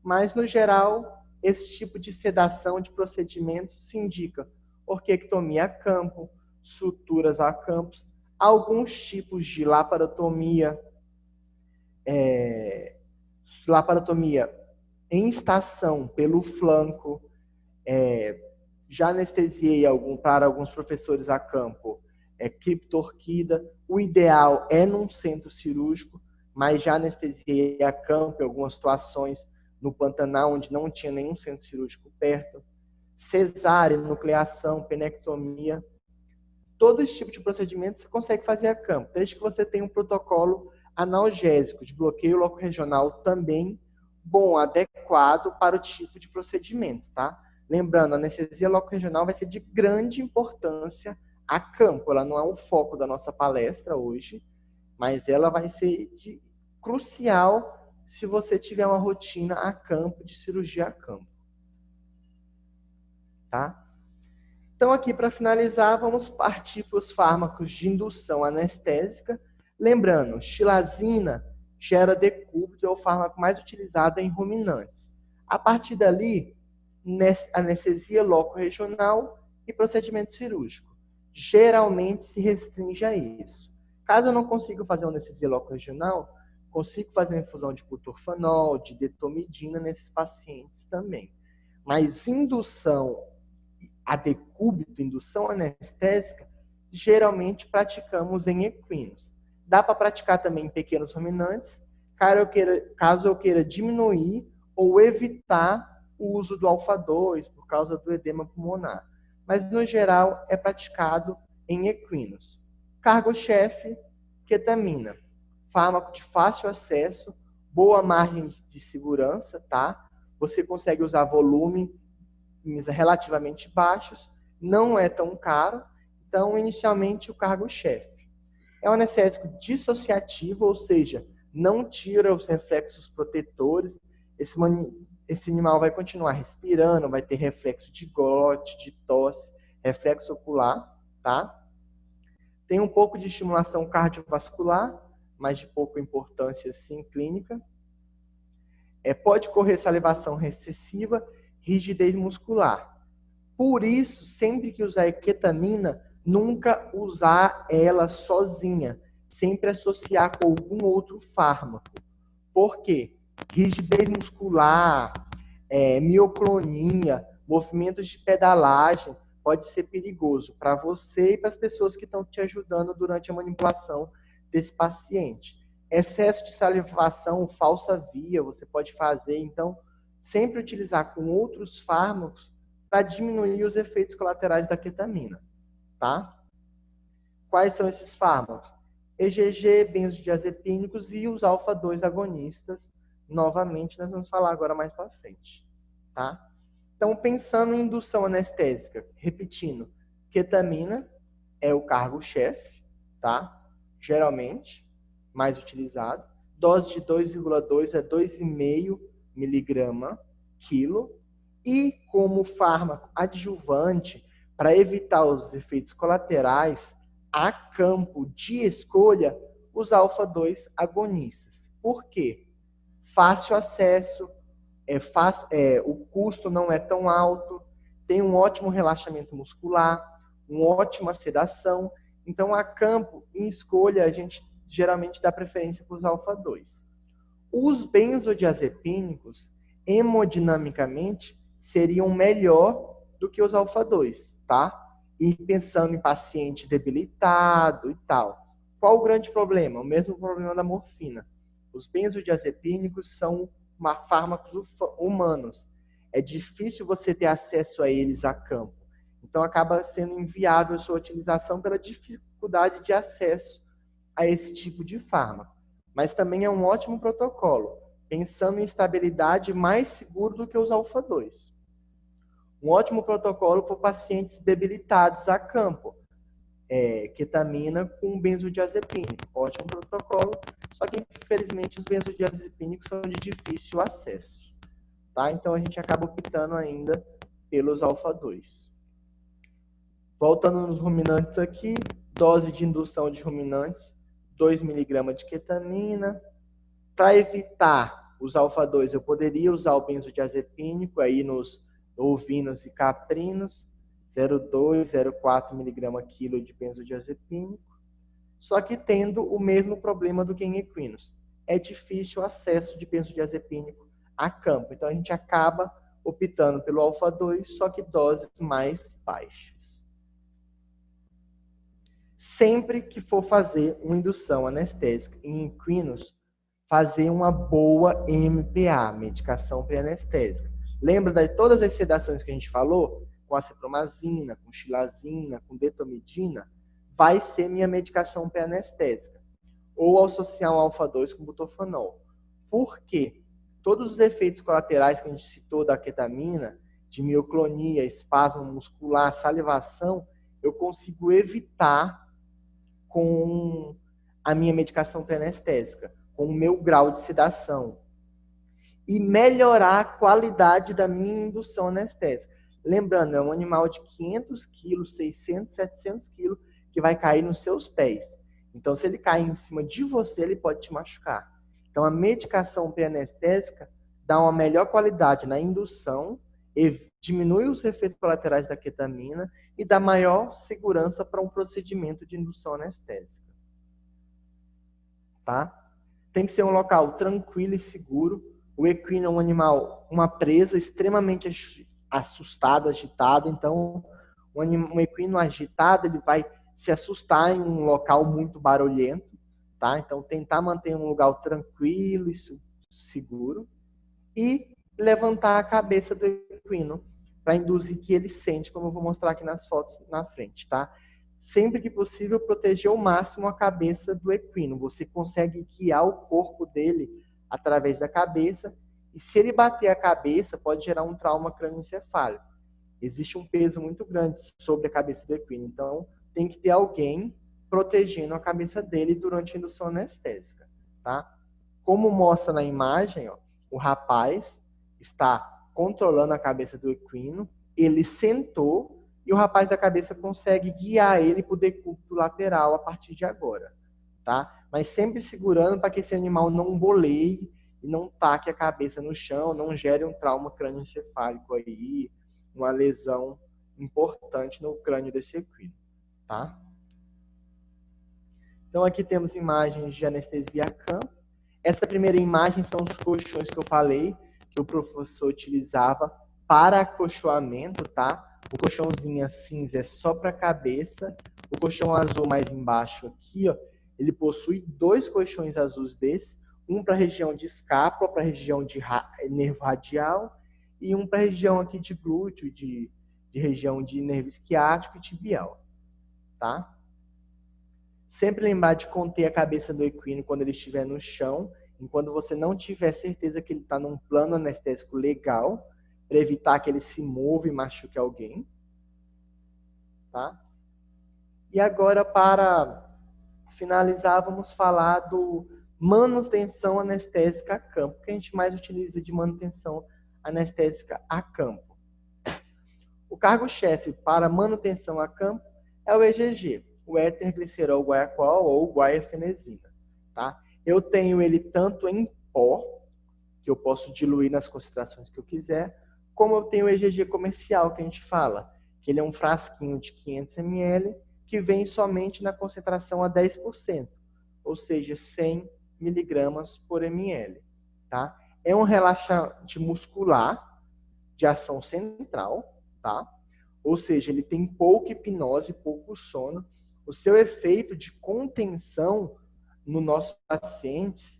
[SPEAKER 1] Mas, no geral, esse tipo de sedação de procedimento se indica orquiectomia a campo, suturas a campo, alguns tipos de laparotomia, laparotomia em estação pelo flanco, já anestesiei para alguns professores a campo, criptorquida. O ideal é num centro cirúrgico, mas já anestesiei a campo em algumas situações no Pantanal, onde não tinha nenhum centro cirúrgico perto. Cesárea, nucleação, penectomia. Todo esse tipo de procedimento você consegue fazer a campo, desde que você tenha um protocolo analgésico de bloqueio loco-regional também bom, adequado para o tipo de procedimento, tá? Lembrando, a anestesia loco-regional vai ser de grande importância a campo. Ela não é um foco da nossa palestra hoje, mas ela vai ser crucial se você tiver uma rotina a campo, de cirurgia a campo. Tá? Então, aqui para finalizar, vamos partir para os fármacos de indução anestésica. Lembrando, xilazina gera decúbito, é o fármaco mais utilizado em ruminantes. A partir dali, anestesia loco-regional e procedimento cirúrgico. Geralmente se restringe a isso. Caso eu não consiga fazer uma anestesia loco-regional, consigo fazer uma infusão de butorfanol, de detomidina nesses pacientes também. Mas indução a decúbito, indução anestésica, geralmente praticamos em equinos. Dá para praticar também em pequenos ruminantes, caso eu queira diminuir ou evitar o uso do alfa-2 por causa do edema pulmonar. Mas, no geral, é praticado em equinos. Cargo-chefe, ketamina. Fármaco de fácil acesso, boa margem de segurança, tá? Você consegue usar volume relativamente baixos, não é tão caro, então, inicialmente, o cargo-chefe. É um anestésico dissociativo, ou seja, não tira os reflexos protetores, esse animal vai continuar respirando, vai ter reflexo de glote, de tosse, reflexo ocular, tá? Tem um pouco de estimulação cardiovascular, mas de pouca importância, sim, clínica. Pode correr salivação excessiva, rigidez muscular. Por isso, sempre que usar ketamina, nunca usar ela sozinha. Sempre associar com algum outro fármaco. Por quê? Rigidez muscular, mioclonia, movimentos de pedalagem, pode ser perigoso para você e para as pessoas que estão te ajudando durante a manipulação desse paciente. Excesso de salivação, falsa via, você pode fazer, então, sempre utilizar com outros fármacos para diminuir os efeitos colaterais da ketamina, tá? Quais são esses fármacos? EGG, benzodiazepínicos e os alfa-2 agonistas. Novamente, nós vamos falar agora mais para frente, tá? Então, pensando em indução anestésica, repetindo, ketamina é o cargo-chefe, tá? Geralmente, mais utilizado. Dose de 2,2 a 2,5 miligrama quilo. E como fármaco adjuvante, para evitar os efeitos colaterais, a campo de escolha, os alfa-2 agonistas. Por quê? Fácil acesso, o custo não é tão alto, tem um ótimo relaxamento muscular, uma ótima sedação. Então, a campo, em escolha, a gente geralmente dá preferência para os alfa-2. Os benzodiazepínicos, hemodinamicamente, seriam melhor do que os alfa-2, tá? E pensando em paciente debilitado e tal. Qual o grande problema? O mesmo problema da morfina. Os benzodiazepínicos são fármacos humanos. É difícil você ter acesso a eles a campo. Então, acaba sendo inviável a sua utilização pela dificuldade de acesso a esse tipo de fármaco. Mas também é um ótimo protocolo, pensando em estabilidade mais seguro do que os alfa-2. Um ótimo protocolo para pacientes debilitados a campo. Ketamina com benzodiazepínico. Ótimo protocolo, só que infelizmente os benzodiazepínicos são de difícil acesso. Tá? Então a gente acaba optando ainda pelos alfa-2. Voltando nos ruminantes aqui, dose de indução de ruminantes, 2 mg de ketamina. Para evitar os alfa-2, eu poderia usar o benzodiazepínico aí nos ovinos e caprinos, 0,2, 0,4 mg quilo de benzodiazepínico, só que tendo o mesmo problema do que em equinos. É difícil o acesso de benzodiazepínico a campo, então a gente acaba optando pelo alfa-2, só que doses mais baixas. Sempre que for fazer uma indução anestésica em equinos, fazer uma boa MPA, medicação pré-anestésica. Lembra de todas as sedações que a gente falou? Com acepromazina, com xilazina, com detomidina, vai ser minha medicação pré-anestésica. Ou associar um alfa-2 com butorfanol. Por quê? Todos os efeitos colaterais que a gente citou da ketamina, de mioclonia, espasmo muscular, salivação, eu consigo evitar com a minha medicação pré-anestésica, com o meu grau de sedação, e melhorar a qualidade da minha indução anestésica. Lembrando, é um animal de 500 quilos, 600, 700 quilos, que vai cair nos seus pés. Então, se ele cair em cima de você, ele pode te machucar. Então, a medicação pré-anestésica dá uma melhor qualidade na indução, diminui os efeitos colaterais da ketamina e dá maior segurança para um procedimento de indução anestésica. Tá? Tem que ser um local tranquilo e seguro. O equino é um animal, uma presa extremamente assustado, agitado. Então, um equino agitado, ele vai se assustar em um local muito barulhento, tá? Então, tentar manter um lugar tranquilo e seguro e levantar a cabeça do equino para induzir que ele sente, como eu vou mostrar aqui nas fotos na frente, tá? Sempre que possível, proteger ao máximo a cabeça do equino. Você consegue guiar o corpo dele através da cabeça, e se ele bater a cabeça, pode gerar um trauma crânioencefálico. Existe um peso muito grande sobre a cabeça do equino, então tem que ter alguém protegendo a cabeça dele durante a indução anestésica, tá? Como mostra na imagem, ó, o rapaz está controlando a cabeça do equino, ele sentou e o rapaz da cabeça consegue guiar ele para o decúbito lateral a partir de agora, tá? Mas sempre segurando para que esse animal não boleie e não taque a cabeça no chão, não gere um trauma crânioencefálico aí, uma lesão importante no crânio desse equino, tá? Então aqui temos imagens de anestesia a campo. Essa primeira imagem são os colchões que eu falei, que o professor utilizava para acolchoamento, tá? O colchãozinho cinza é só para a cabeça. O colchão azul mais embaixo aqui, ó, ele possui 2 colchões azuis desses, um para a região de escápula, para a região de nervo radial, e um para a região aqui de glúteo, de região de nervo isquiático e tibial, tá? Sempre lembrar de conter a cabeça do equino quando ele estiver no chão, enquanto você não tiver certeza que ele está num plano anestésico legal, para evitar que ele se mova e machuque alguém, tá? E agora, para finalizar, vamos falar do manutenção anestésica a campo, que a gente mais utiliza de manutenção anestésica a campo. O cargo-chefe para manutenção a campo é o EGG, o éter-glicerol guaiacol ou guaifenesina, tá? Eu tenho ele tanto em pó, que eu posso diluir nas concentrações que eu quiser, como eu tenho o EGG comercial, que a gente fala, que ele é um frasquinho de 500 ml, que vem somente na concentração a 10%, ou seja, 100 miligramas por ml, tá? É um relaxante muscular de ação central, tá? Ou seja, ele tem pouca hipnose, pouco sono. O seu efeito de contenção no nossos pacientes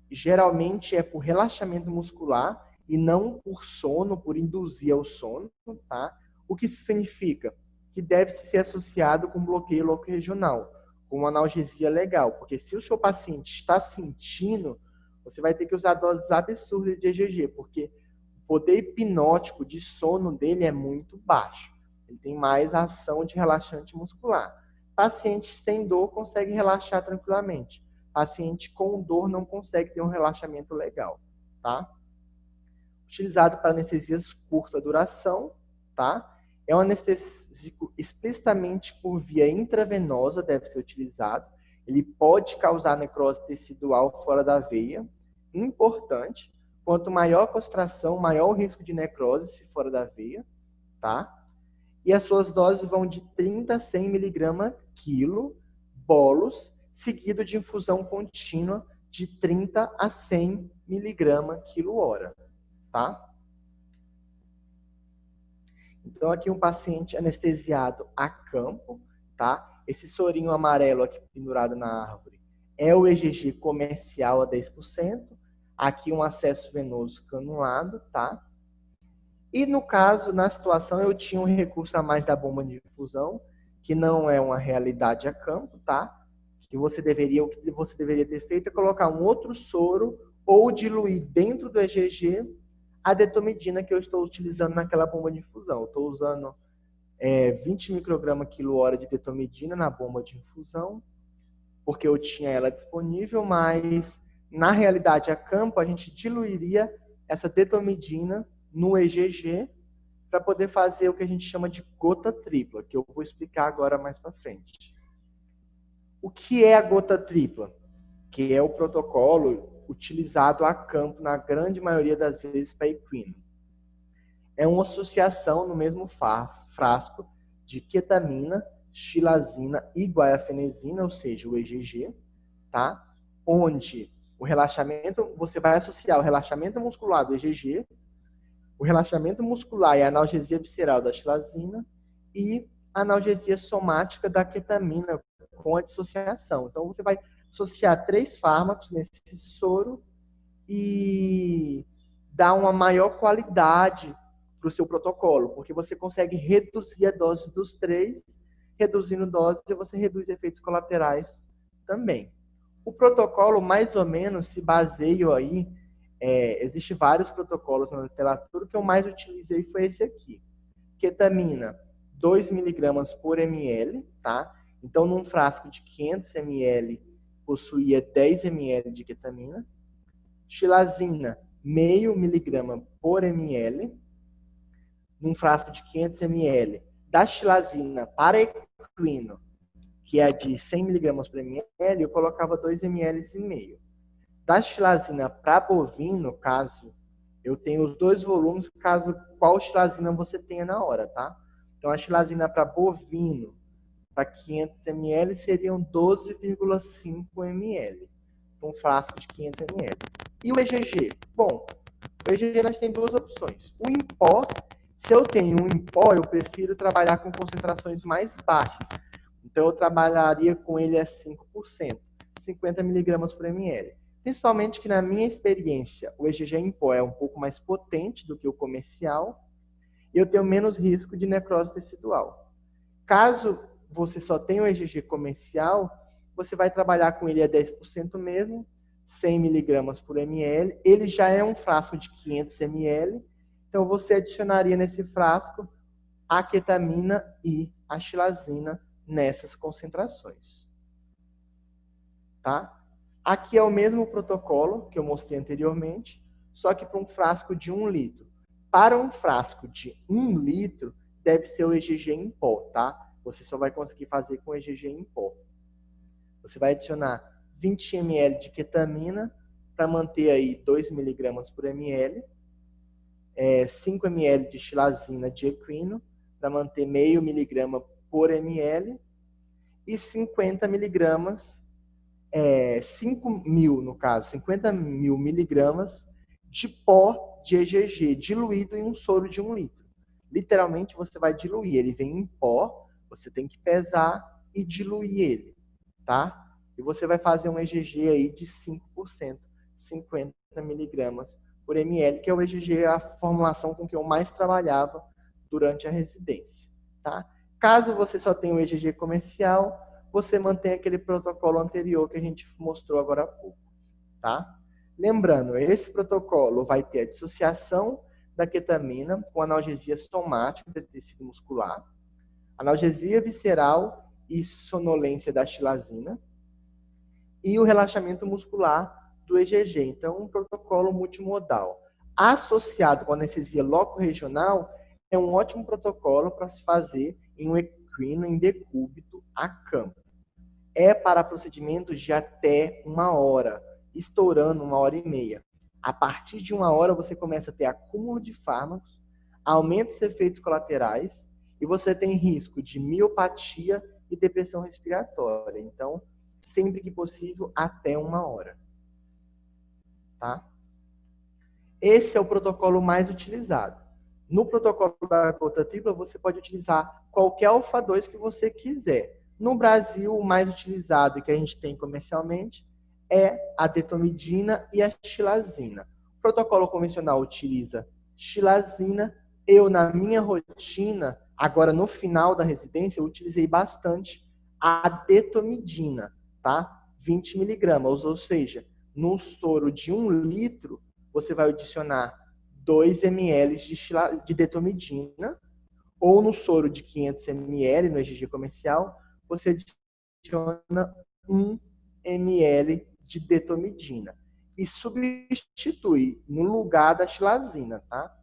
[SPEAKER 1] geralmente é por relaxamento muscular e não por sono, por induzir ao sono, tá? O que significa que deve ser associado com bloqueio loco-regional, com uma analgesia legal, porque se o seu paciente está sentindo, você vai ter que usar doses absurdas de EGG, porque o poder hipnótico de sono dele é muito baixo. Ele tem mais ação de relaxante muscular. Paciente sem dor consegue relaxar tranquilamente. Paciente com dor não consegue ter um relaxamento legal, tá? Utilizado para anestesias curta duração, tá? É um anestésico explicitamente por via intravenosa, deve ser utilizado. Ele pode causar necrose tecidual fora da veia. Importante, quanto maior a concentração, maior o risco de necrose se fora da veia, tá? E as suas doses vão de 30 a 100 mg quilo, bolos, seguido de infusão contínua de 30 a 100 mg quilo hora, tá? Então, aqui um paciente anestesiado a campo, tá? Esse sorinho amarelo aqui pendurado na árvore é o EGG comercial a 10%. Aqui um acesso venoso canulado, tá? E no caso, na situação, eu tinha um recurso a mais da bomba de infusão, que não é uma realidade a campo, tá? O que você deveria ter feito é colocar um outro soro ou diluir dentro do EGG a detomidina que eu estou utilizando naquela bomba de infusão. Eu estou usando 20 microgramas quilo-hora de detomidina na bomba de infusão, porque eu tinha ela disponível, mas na realidade a campo a gente diluiria essa detomidina no EGG para poder fazer o que a gente chama de gota tripla, que eu vou explicar agora mais para frente. O que é a gota tripla? Que é o protocolo utilizado a campo na grande maioria das vezes para equino. É uma associação no mesmo frasco de ketamina, xilazina e guaifenesina, ou seja, o EGG, tá? Onde o relaxamento, você vai associar o relaxamento muscular do EGG, o relaxamento muscular e a analgesia visceral da xilazina e a analgesia somática da ketamina com a dissociação. Então, você vai associar 3 fármacos nesse soro e dar uma maior qualidade para o seu protocolo, porque você consegue reduzir a dose dos 3, reduzindo dose, você reduz efeitos colaterais também. O protocolo, mais ou menos, se baseia aí, existe vários protocolos na literatura, o que eu mais utilizei foi esse aqui. Ketamina, 2 mg por ml, tá? Então, num frasco de 500 ml, possuía 10 ml de ketamina. Xilazina, 0,5 mg por ml. Num frasco de 500 ml. Da xilazina para equino, que é de 100 mg por ml, eu colocava 2,5 ml. Da xilazina para bovino, caso eu tenha os 2 volumes, caso qual xilazina você tenha na hora, tá? Então, a xilazina para bovino, para 500 ml, seriam 12,5 ml. Um frasco de 500 ml. E o EGG? Bom, o EGG nós temos 2 opções. O em pó, se eu tenho um em pó, eu prefiro trabalhar com concentrações mais baixas. Então, eu trabalharia com ele a 5%, 50 mg por ml. Principalmente que, na minha experiência, o EGG em pó é um pouco mais potente do que o comercial e eu tenho menos risco de necrose tecidual. Caso você só tenha o EGG comercial, você vai trabalhar com ele a 10% mesmo, 100 mg por ml. Ele já é um frasco de 500 ml, então você adicionaria nesse frasco a ketamina e a xilazina nessas concentrações. Tá? Aqui é o mesmo protocolo que eu mostrei anteriormente, só que para um frasco de 1 litro. Para um frasco de 1 litro, deve ser o EGG em pó, tá? Você só vai conseguir fazer com EGG em pó. Você vai adicionar 20 ml de ketamina para manter aí 2 mg por ml, 5 ml de xilazina de equino para manter 0,5 mg por ml e 50 mg, 5.000 no caso, 50.000 miligramas de pó de EGG diluído em um soro de 1 litro. Literalmente você vai diluir, ele vem em pó, você tem que pesar e diluir ele, tá? E você vai fazer um EGG aí de 5%, 50 miligramas por ml, que é o EGG, a formulação com que eu mais trabalhava durante a residência, tá? Caso você só tenha o EGG comercial, você mantém aquele protocolo anterior que a gente mostrou agora há pouco, tá? Lembrando, esse protocolo vai ter a dissociação da ketamina com analgesia somática do tecido muscular, analgesia visceral e sonolência da xilazina e o relaxamento muscular do EGG. Então, um protocolo multimodal. Associado com anestesia loco-regional, é um ótimo protocolo para se fazer em um equino em decúbito a campo. É para procedimentos de até 1 hora, estourando 1h30. A partir de 1 hora, você começa a ter acúmulo de fármacos, aumenta os efeitos colaterais e você tem risco de miopatia e depressão respiratória. Então, sempre que possível, até 1 hora. Tá? Esse é o protocolo mais utilizado. No protocolo da gota tripla, você pode utilizar qualquer alfa-2 que você quiser. No Brasil, o mais utilizado e que a gente tem comercialmente é a detomidina e a xilazina. O protocolo convencional utiliza xilazina. Eu, na minha rotina, agora no final da residência, eu utilizei bastante a detomidina, tá? 20 miligramas, ou seja, num soro de 1 litro, você vai adicionar 2 ml de detomidina, ou no soro de 500 ml, no EGG comercial, você adiciona 1 ml de detomidina e substitui no lugar da xilazina, tá?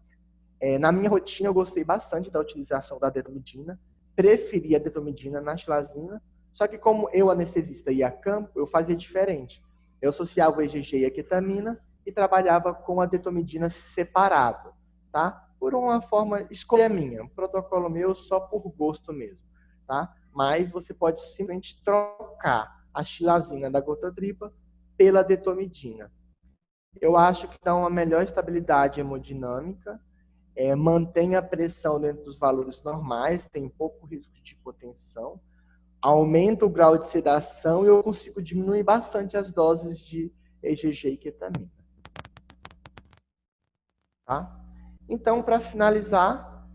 [SPEAKER 1] Na minha rotina, eu gostei bastante da utilização da detomidina, preferi a detomidina na xilazina, só que como eu, anestesista, ia a campo, eu fazia diferente. Eu associava o EGG e a ketamina e trabalhava com a detomidina separado, tá? Por uma forma, escolha minha, um protocolo meu só por gosto mesmo, tá? Mas você pode simplesmente trocar a xilazina da gota tripla pela detomidina. Eu acho que dá uma melhor estabilidade hemodinâmica, mantém a pressão dentro dos valores normais, tem pouco risco de hipotensão, aumenta o grau de sedação e eu consigo diminuir bastante as doses de EGG e ketamina. Tá? Então, para finalizar,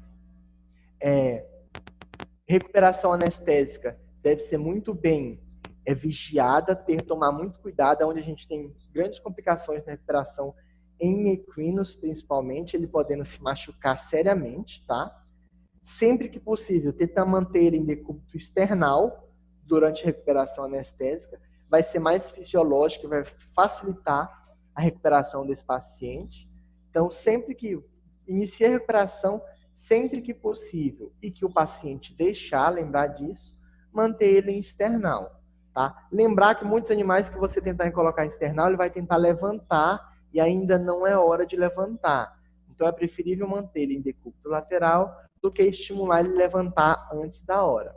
[SPEAKER 1] recuperação anestésica deve ser muito bem vigiada, tomar muito cuidado, onde a gente tem grandes complicações na recuperação em equinos, principalmente, ele podendo se machucar seriamente, tá? Sempre que possível, tentar manter ele em decúbito external durante a recuperação anestésica, vai ser mais fisiológico, vai facilitar a recuperação desse paciente. Então, sempre que inicie a recuperação, sempre que possível, e que o paciente deixar, lembrar disso, manter ele em external. Tá? Lembrar que muitos animais que você tentar colocar em external, ele vai tentar levantar e ainda não é hora de levantar. Então, é preferível manter ele em decúbito lateral do que estimular ele a levantar antes da hora.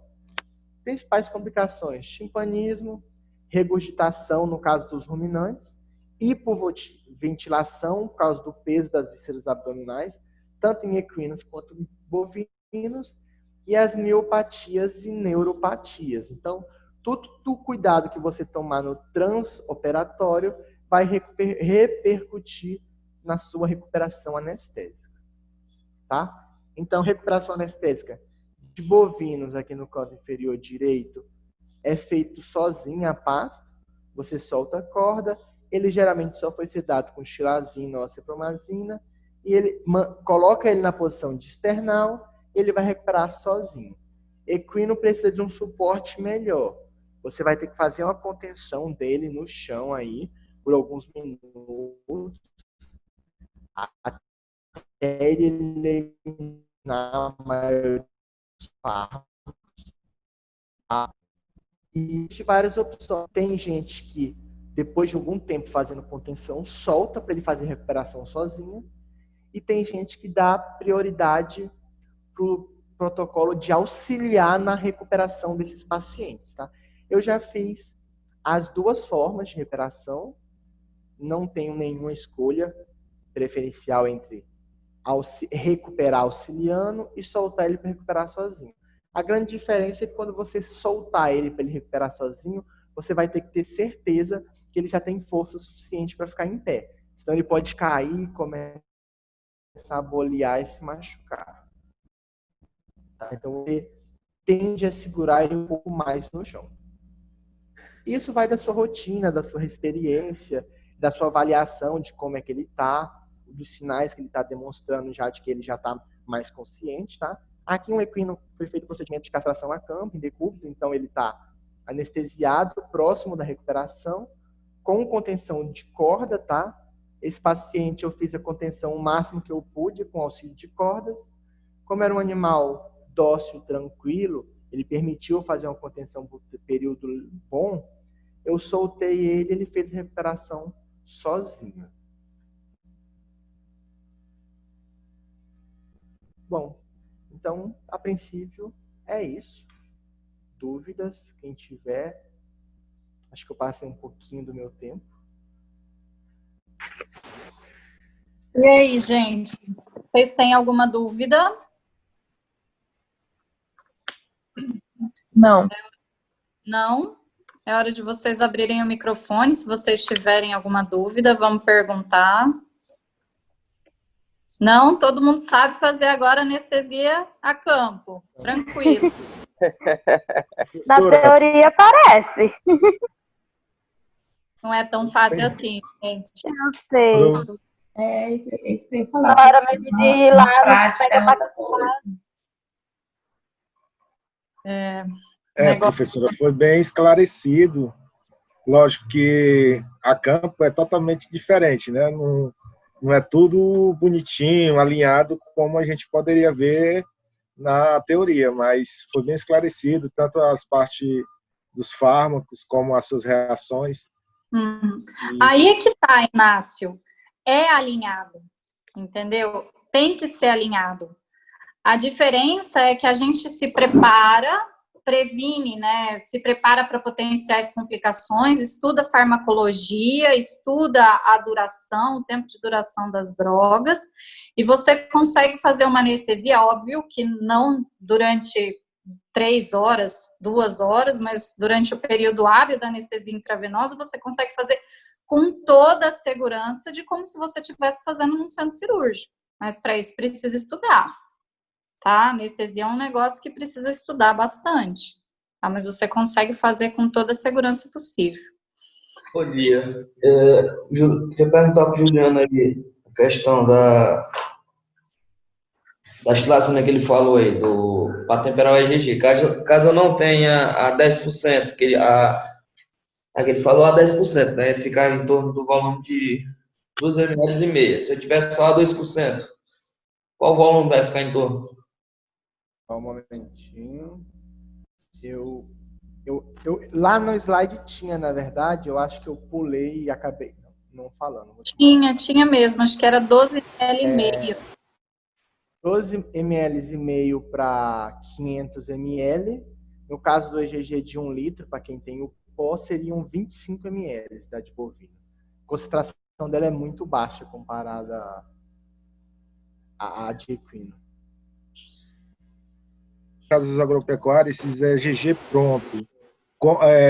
[SPEAKER 1] Principais complicações: timpanismo, regurgitação no caso dos ruminantes, hipoventilação por causa do peso das vísceras abdominais, tanto em equinos quanto em bovinos, e as miopatias e neuropatias. Então, todo o cuidado que você tomar no transoperatório vai repercutir na sua recuperação anestésica. Tá? Então, recuperação anestésica de bovinos aqui no canto inferior direito é feito sozinho a pasto. Você solta a corda, ele geralmente só foi sedado com xilazina ou cipromazina, e ele coloca ele na posição de external, ele vai recuperar sozinho. Equino precisa de um suporte melhor. Você vai ter que fazer uma contenção dele no chão aí por alguns minutos até ele eliminar a maioria dos fármacos. E de várias opções. Tem gente que, depois de algum tempo fazendo contenção, solta para ele fazer recuperação sozinho. E tem gente que dá prioridade para o protocolo de auxiliar na recuperação desses pacientes. Tá? Eu já fiz as duas formas de recuperação. Não tenho nenhuma escolha preferencial entre recuperar auxiliando e soltar ele para recuperar sozinho. A grande diferença é que quando você soltar ele para ele recuperar sozinho, você vai ter que ter certeza que ele já tem força suficiente para ficar em pé. Senão ele pode cair e começar a bolear e se machucar. Tá? Então você tende a segurar ele um pouco mais no chão. Isso vai da sua rotina, da sua experiência, da sua avaliação de como é que ele está, dos sinais que ele está demonstrando já de que ele já está mais consciente, tá? Aqui um equino foi feito o procedimento de castração a campo, em decúbito, então ele está anestesiado, próximo da recuperação, com contenção de corda, tá? Esse paciente eu fiz a contenção o máximo que eu pude com auxílio de cordas. Como era um animal dócil, tranquilo, ele permitiu fazer uma contenção por período bom, eu soltei ele fez a recuperação sozinho. Bom, então, a princípio, é isso. Dúvidas, quem tiver. Acho que eu passei um pouquinho do meu tempo.
[SPEAKER 2] E aí, gente? Vocês têm alguma dúvida?
[SPEAKER 3] Não.
[SPEAKER 2] Não? É hora de vocês abrirem o microfone. Se vocês tiverem alguma dúvida, vamos perguntar. Não? Todo mundo sabe fazer agora anestesia a campo. Tranquilo.
[SPEAKER 3] Na teoria parece.
[SPEAKER 2] Não é tão fácil assim, gente.
[SPEAKER 3] Eu sei.
[SPEAKER 4] É isso que eu ia falar.
[SPEAKER 3] Na hora mesmo de ir lá,
[SPEAKER 4] prática,
[SPEAKER 3] pegar
[SPEAKER 4] é outra coisa. Professora, foi bem esclarecido. Lógico que a campo é totalmente diferente, né? Não é tudo bonitinho, alinhado, como a gente poderia ver na teoria, mas foi bem esclarecido, tanto as partes dos fármacos como as suas reações.
[SPEAKER 2] Aí é que tá, Inácio. É alinhado, entendeu? Tem que ser alinhado. A diferença é que a gente se prepara, previne, né? Se prepara para potenciais complicações, estuda farmacologia, estuda a duração, o tempo de duração das drogas, e você consegue fazer uma anestesia, óbvio que não durante 3 horas, 2 horas, mas durante o período hábil da anestesia intravenosa, você consegue fazer com toda a segurança de como se você estivesse fazendo num centro cirúrgico. Mas para isso precisa estudar, tá? Anestesia é um negócio que precisa estudar bastante, tá? Mas você consegue fazer com toda a segurança possível.
[SPEAKER 5] Bom dia. Queria perguntar para o Juliano aí a questão da chilazina que ele falou aí, para temperar o EGG. Caso eu não tenha a 10%, que ele falou a 10%, né? Ficar em torno do volume de 2 ml e meia. Se eu tivesse só a 2%, qual volume vai ficar em torno?
[SPEAKER 1] Só um momentinho. Lá no slide tinha, na verdade, eu acho que eu pulei e acabei não falando.
[SPEAKER 2] Tinha mesmo, acho que era 12 ml e meio.
[SPEAKER 1] 12 ml e meio para 500 ml. No caso do EGG de 1 litro, para quem tem o pó, seriam 25 ml da de bovina. A concentração dela é muito baixa comparada à de equino.
[SPEAKER 4] Casos agropecuários, esses EGG pronto,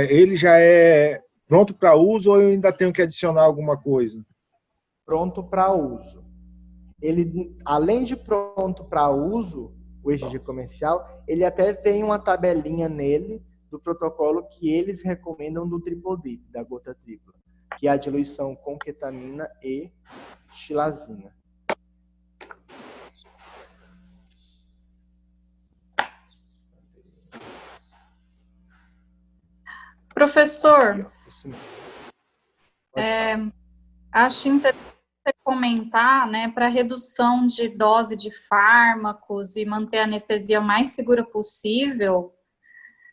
[SPEAKER 4] ele já é pronto para uso ou eu ainda tenho que adicionar alguma coisa?
[SPEAKER 1] Pronto para uso. Ele, além de pronto para uso, o EGG comercial, ele até vem uma tabelinha nele do protocolo que eles recomendam do tripodip, da gota tripla, que é a diluição com ketamina e xilazina.
[SPEAKER 2] Professor, acho interessante comentar, né, para redução de dose de fármacos e manter a anestesia o mais segura possível,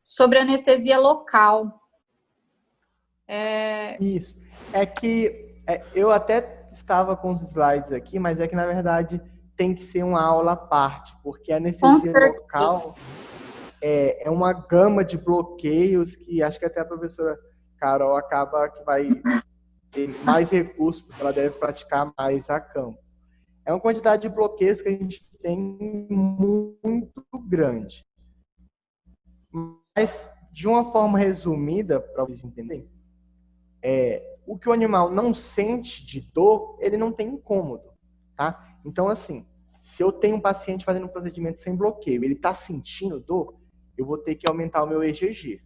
[SPEAKER 2] sobre anestesia local.
[SPEAKER 1] Isso. É que eu até estava com os slides aqui, mas é que, na verdade, tem que ser uma aula à parte, porque a anestesia local é uma gama de bloqueios que acho que até a professora Carol acaba que vai ter mais recursos, porque ela deve praticar mais a campo. É uma quantidade de bloqueios que a gente tem muito grande. Mas, de uma forma resumida, para vocês entenderem, o que o animal não sente de dor, ele não tem incômodo, tá? Então, assim, se eu tenho um paciente fazendo um procedimento sem bloqueio, ele está sentindo dor, eu vou ter que aumentar o meu EGG.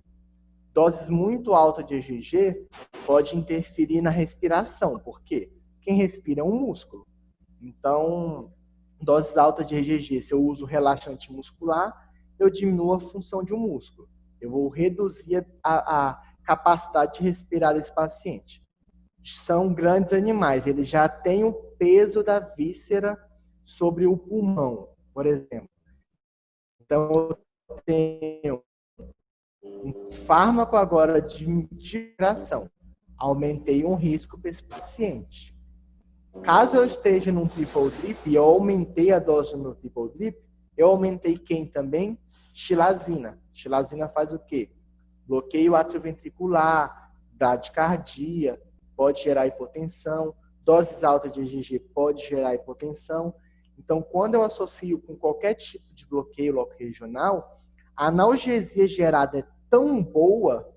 [SPEAKER 1] Doses muito altas de EGG pode interferir na respiração. Por quê? Quem respira é um músculo. Então, doses altas de EGG, se eu uso relaxante muscular, eu diminuo a função de um músculo. Eu vou reduzir a capacidade de respirar desse paciente. São grandes animais, eles já têm o peso da víscera sobre o pulmão, por exemplo. Então, eu tenho um fármaco agora de respiração. Aumentei um risco para esse paciente. Caso eu esteja num triple drip e eu aumentei a dose no triple drip, eu aumentei quem também? Xilazina. Xilazina faz o quê? Bloqueio atrioventricular, bradicardia, pode gerar hipotensão, doses altas de EGG pode gerar hipotensão. Então, quando eu associo com qualquer tipo de bloqueio loco-regional, a analgesia gerada é tão boa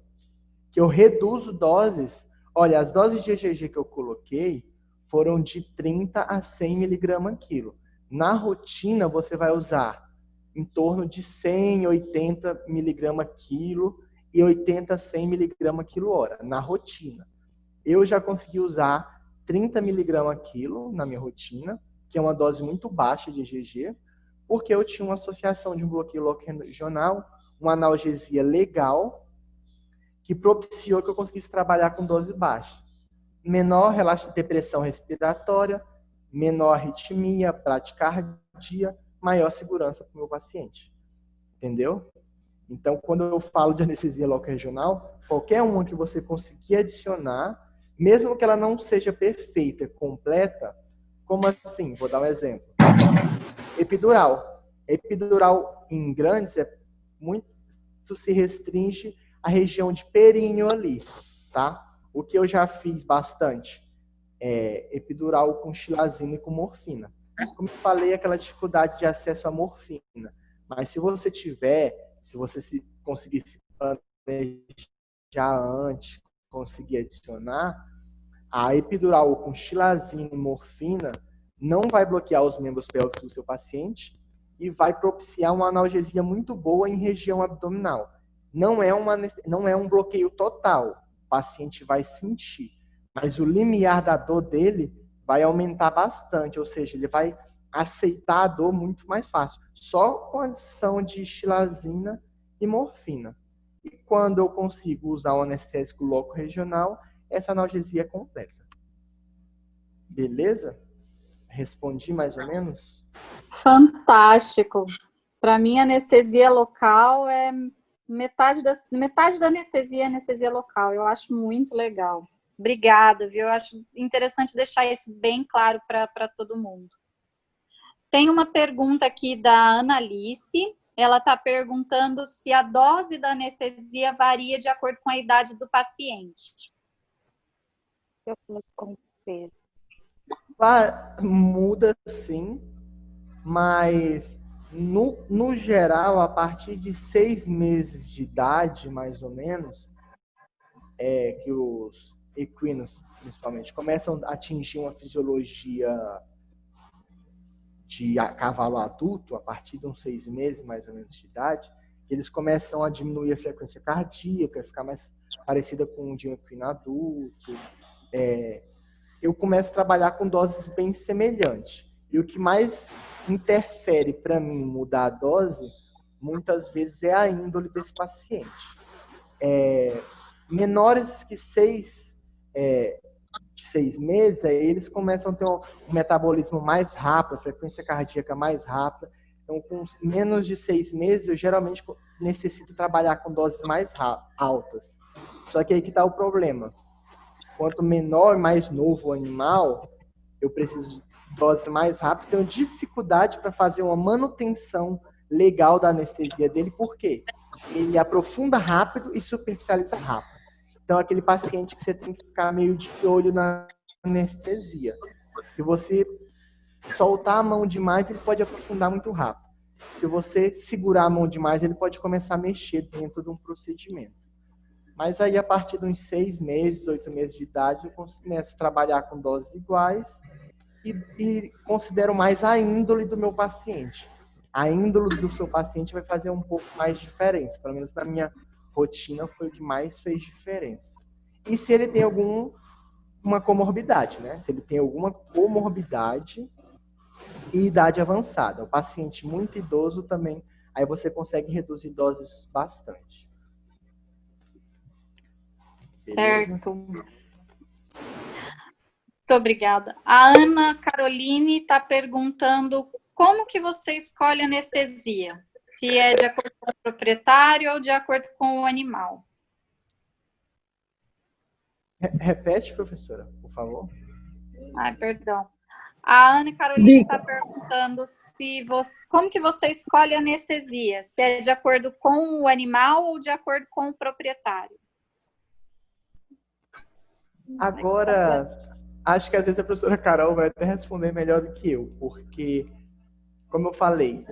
[SPEAKER 1] que eu reduzo doses. Olha, as doses de EGG que eu coloquei foram de 30 a 100 mg/kg. Na rotina, você vai usar em torno de 100, 80 mg/kg e 80 a 100 mg/kg na rotina. Eu já consegui usar 30 mg/kg na minha rotina, que é uma dose muito baixa de EGG, porque eu tinha uma associação de um bloqueio loco-regional uma analgesia legal que propiciou que eu conseguisse trabalhar com dose baixa. Menor depressão respiratória, menor arritmia, bradicardia, maior segurança para o meu paciente. Entendeu? Então, quando eu falo de anestesia local regional, qualquer uma que você conseguir adicionar, mesmo que ela não seja perfeita, completa, como assim? Vou dar um exemplo. Epidural. Epidural em grandes muito se restringe à região de períneo ali, tá? O que eu já fiz bastante é epidural com xilazina e com morfina. Como eu falei, aquela dificuldade de acesso à morfina. Mas se você conseguir se planejar antes, conseguir adicionar, a epidural com xilazina e morfina não vai bloquear os membros pélvicos do seu paciente e vai propiciar uma analgesia muito boa em região abdominal. Não é um bloqueio total, o paciente vai sentir, mas o limiar da dor dele vai aumentar bastante, ou seja, ele vai aceitar a dor muito mais fácil, só com a adição de xilazina e morfina. E quando eu consigo usar o anestésico loco regional, essa analgesia é completa. Beleza? Respondi mais ou menos?
[SPEAKER 2] Fantástico. Para mim, anestesia local é metade da anestesia é anestesia local. Eu acho muito legal. Obrigada, viu? Eu acho interessante deixar isso bem claro para todo mundo. Tem uma pergunta aqui da Analice. Ela está perguntando se a dose da anestesia varia de acordo com a idade do paciente.
[SPEAKER 1] Muda sim, mas no geral, a partir de 6 meses de idade, mais ou menos, que os equinos, principalmente, começam a atingir uma fisiologia de cavalo adulto, a partir de uns 6 meses, mais ou menos, de idade, eles começam a diminuir a frequência cardíaca, ficar mais parecida com de um equino adulto. Eu começo a trabalhar com doses bem semelhantes. E o que mais interfere para mim mudar a dose, muitas vezes, é a índole desse paciente. Menores que 6 meses, eles começam a ter um metabolismo mais rápido, a frequência cardíaca mais rápida. Então, com menos de 6 meses, eu geralmente necessito trabalhar com doses mais altas. Só que aí que está o problema. Quanto menor e mais novo o animal, eu preciso de doses mais rápidas. Tenho dificuldade para fazer uma manutenção legal da anestesia dele. Por quê? Ele aprofunda rápido e superficializa rápido. Então, aquele paciente que você tem que ficar meio de olho na anestesia. Se você soltar a mão demais, ele pode aprofundar muito rápido. Se você segurar a mão demais, ele pode começar a mexer dentro de um procedimento. Mas aí, a partir de uns 6 meses, 8 meses de idade, eu começo a trabalhar com doses iguais e considero mais a índole do meu paciente. A índole do seu paciente vai fazer um pouco mais de diferença. Pelo menos na minha rotina foi o que mais fez diferença. E se ele tem uma comorbidade, né? Se ele tem alguma comorbidade e idade avançada. O paciente muito idoso também, aí você consegue reduzir doses bastante. Beleza?
[SPEAKER 2] Certo. Muito obrigada. A Ana Caroline está perguntando como que você escolhe anestesia? Se é de acordo com o proprietário ou de acordo com o animal?
[SPEAKER 1] Repete, professora, por favor.
[SPEAKER 2] Ai, perdão. A Ana Caroline está perguntando como que você escolhe anestesia? Se é de acordo com o animal ou de acordo com o proprietário?
[SPEAKER 1] Agora, acho que às vezes a professora Carol vai até responder melhor do que eu, porque, como eu falei,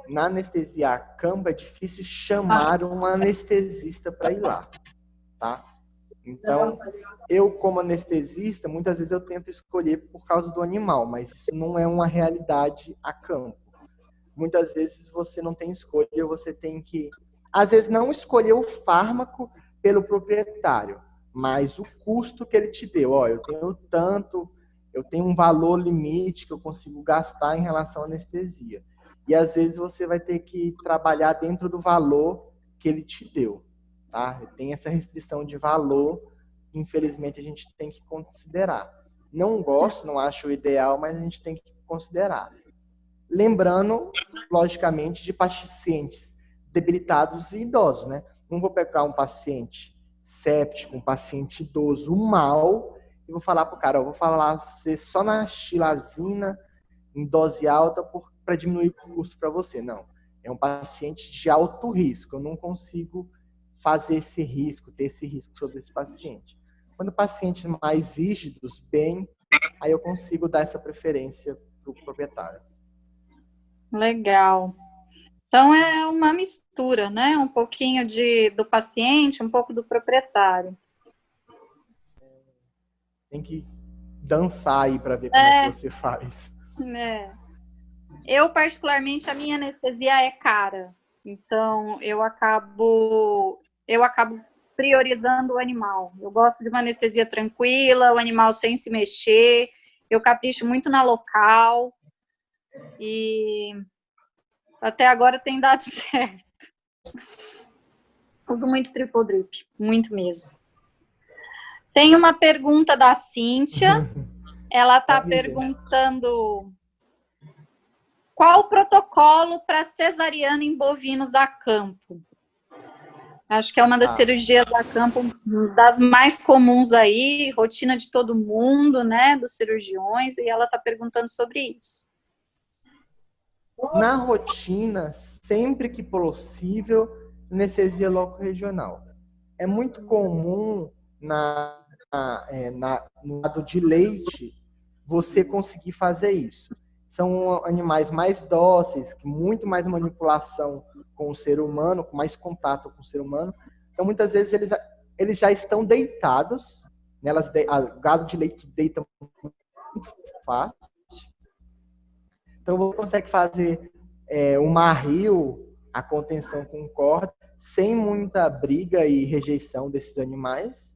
[SPEAKER 1] na anestesia a campo é difícil chamar um anestesista para ir lá, tá? Então, eu como anestesista, muitas vezes eu tento escolher por causa do animal, mas isso não é uma realidade a campo. Muitas vezes você não tem escolha, você tem que, às vezes, não escolher o fármaco pelo proprietário, mas o custo que ele te deu. Ó, eu tenho um valor limite que eu consigo gastar em relação à anestesia. E às vezes você vai ter que trabalhar dentro do valor que ele te deu, tá? Tem essa restrição de valor, que infelizmente a gente tem que considerar. Não gosto, não acho o ideal, mas a gente tem que considerar. Lembrando, logicamente, de pacientes debilitados e idosos, né? Não vou pegar um paciente séptico, um paciente idoso, mal, e vou falar pro cara, eu vou falar só na xilazina, em dose alta, para diminuir o custo para você. Não. É um paciente de alto risco. Eu não consigo fazer esse risco, ter esse risco sobre esse paciente. Quando pacientes mais rígidos, bem, aí eu consigo dar essa preferência para o proprietário.
[SPEAKER 2] Legal. Então, é uma mistura, né? Um pouquinho do paciente, um pouco do proprietário.
[SPEAKER 1] Tem que dançar aí para ver como é que você faz.
[SPEAKER 2] Eu, particularmente, a minha anestesia é cara. Então, eu acabo priorizando o animal. Eu gosto de uma anestesia tranquila, o animal sem se mexer. Eu capricho muito na local. E até agora tem dado certo. Uso muito triple drip, muito mesmo. Tem uma pergunta da Cíntia. Ela está perguntando qual o protocolo para cesariana em bovinos a campo. Acho que é uma das cirurgias a campo das mais comuns aí, rotina de todo mundo, né, dos cirurgiões, e ela está perguntando sobre isso.
[SPEAKER 1] Na rotina, sempre que possível, anestesia loco-regional. É muito comum no lado de leite você conseguir fazer isso. São animais mais dóceis, com muito mais manipulação com o ser humano, com mais contato com o ser humano. Então, muitas vezes, eles já estão deitados. Né? O gado de leite deita muito fácil. Então, você consegue fazer uma rio, a contenção com corda, sem muita briga e rejeição desses animais,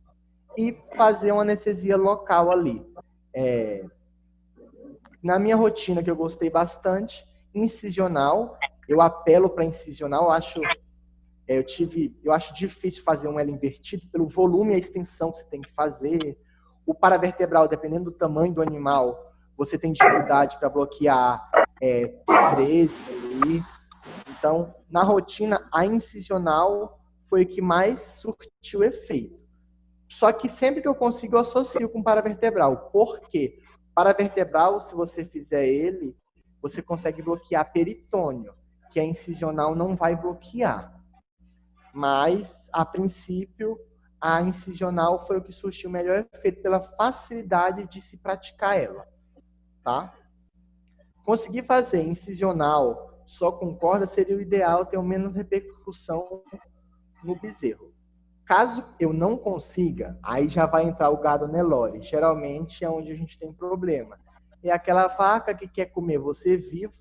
[SPEAKER 1] e fazer uma anestesia local ali. Na minha rotina, que eu gostei bastante, incisional, eu apelo para incisional, eu acho difícil fazer um L invertido pelo volume e a extensão que você tem que fazer. O paravertebral, dependendo do tamanho do animal, você tem dificuldade para bloquear 13 ali. Então, na rotina, a incisional foi o que mais surtiu efeito. Só que sempre que eu consigo, eu associo com paravertebral. Por quê? Paravertebral, se você fizer ele, você consegue bloquear peritônio, que a incisional não vai bloquear. Mas, a princípio, a incisional foi o que surtiu o melhor efeito pela facilidade de se praticar ela. Tá? Conseguir fazer incisional só com corda seria o ideal, ter menos repercussão no bezerro. Caso eu não consiga, aí já vai entrar o gado Nelore. Geralmente é onde a gente tem problema. É aquela vaca que quer comer você vivo,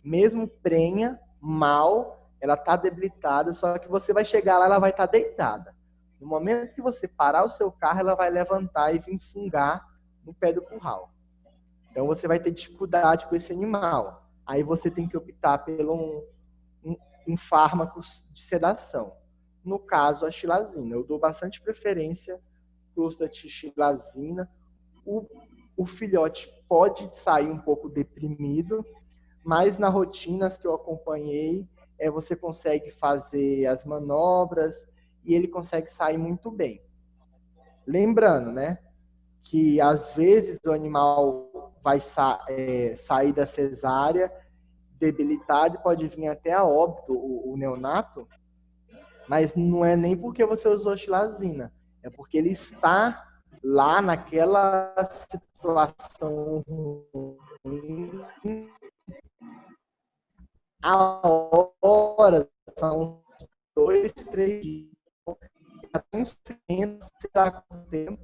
[SPEAKER 1] mesmo prenha, mal, ela está debilitada, só que você vai chegar lá, ela vai estar deitada. No momento que você parar o seu carro, ela vai levantar e vir fungar no pé do curral. Então você vai ter dificuldade com esse animal. Aí você tem que optar pelo um fármaco de sedação. No caso, a xilazina. Eu dou bastante preferência para o uso da xilazina. O filhote pode sair um pouco deprimido, mas na rotinas que eu acompanhei, você consegue fazer as manobras e ele consegue sair muito bem. Lembrando, né, que às vezes o animal vai sair da cesárea debilitado, pode vir até a óbito o neonato, mas não é nem porque você usou xilazina, é porque ele está lá naquela situação ruim a hora, são 2, 3 dias, já tem insuficiência, será com o tempo,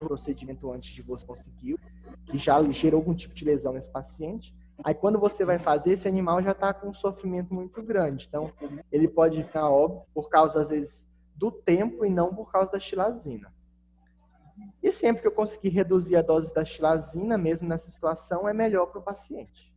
[SPEAKER 1] o procedimento antes de você conseguir, que já gerou algum tipo de lesão nesse paciente. Aí quando você vai fazer, esse animal já está com um sofrimento muito grande. Então, ele pode ficar óbvio por causa, às vezes, do tempo e não por causa da xilazina. E sempre que eu conseguir reduzir a dose da xilazina, mesmo nessa situação, é melhor para o paciente.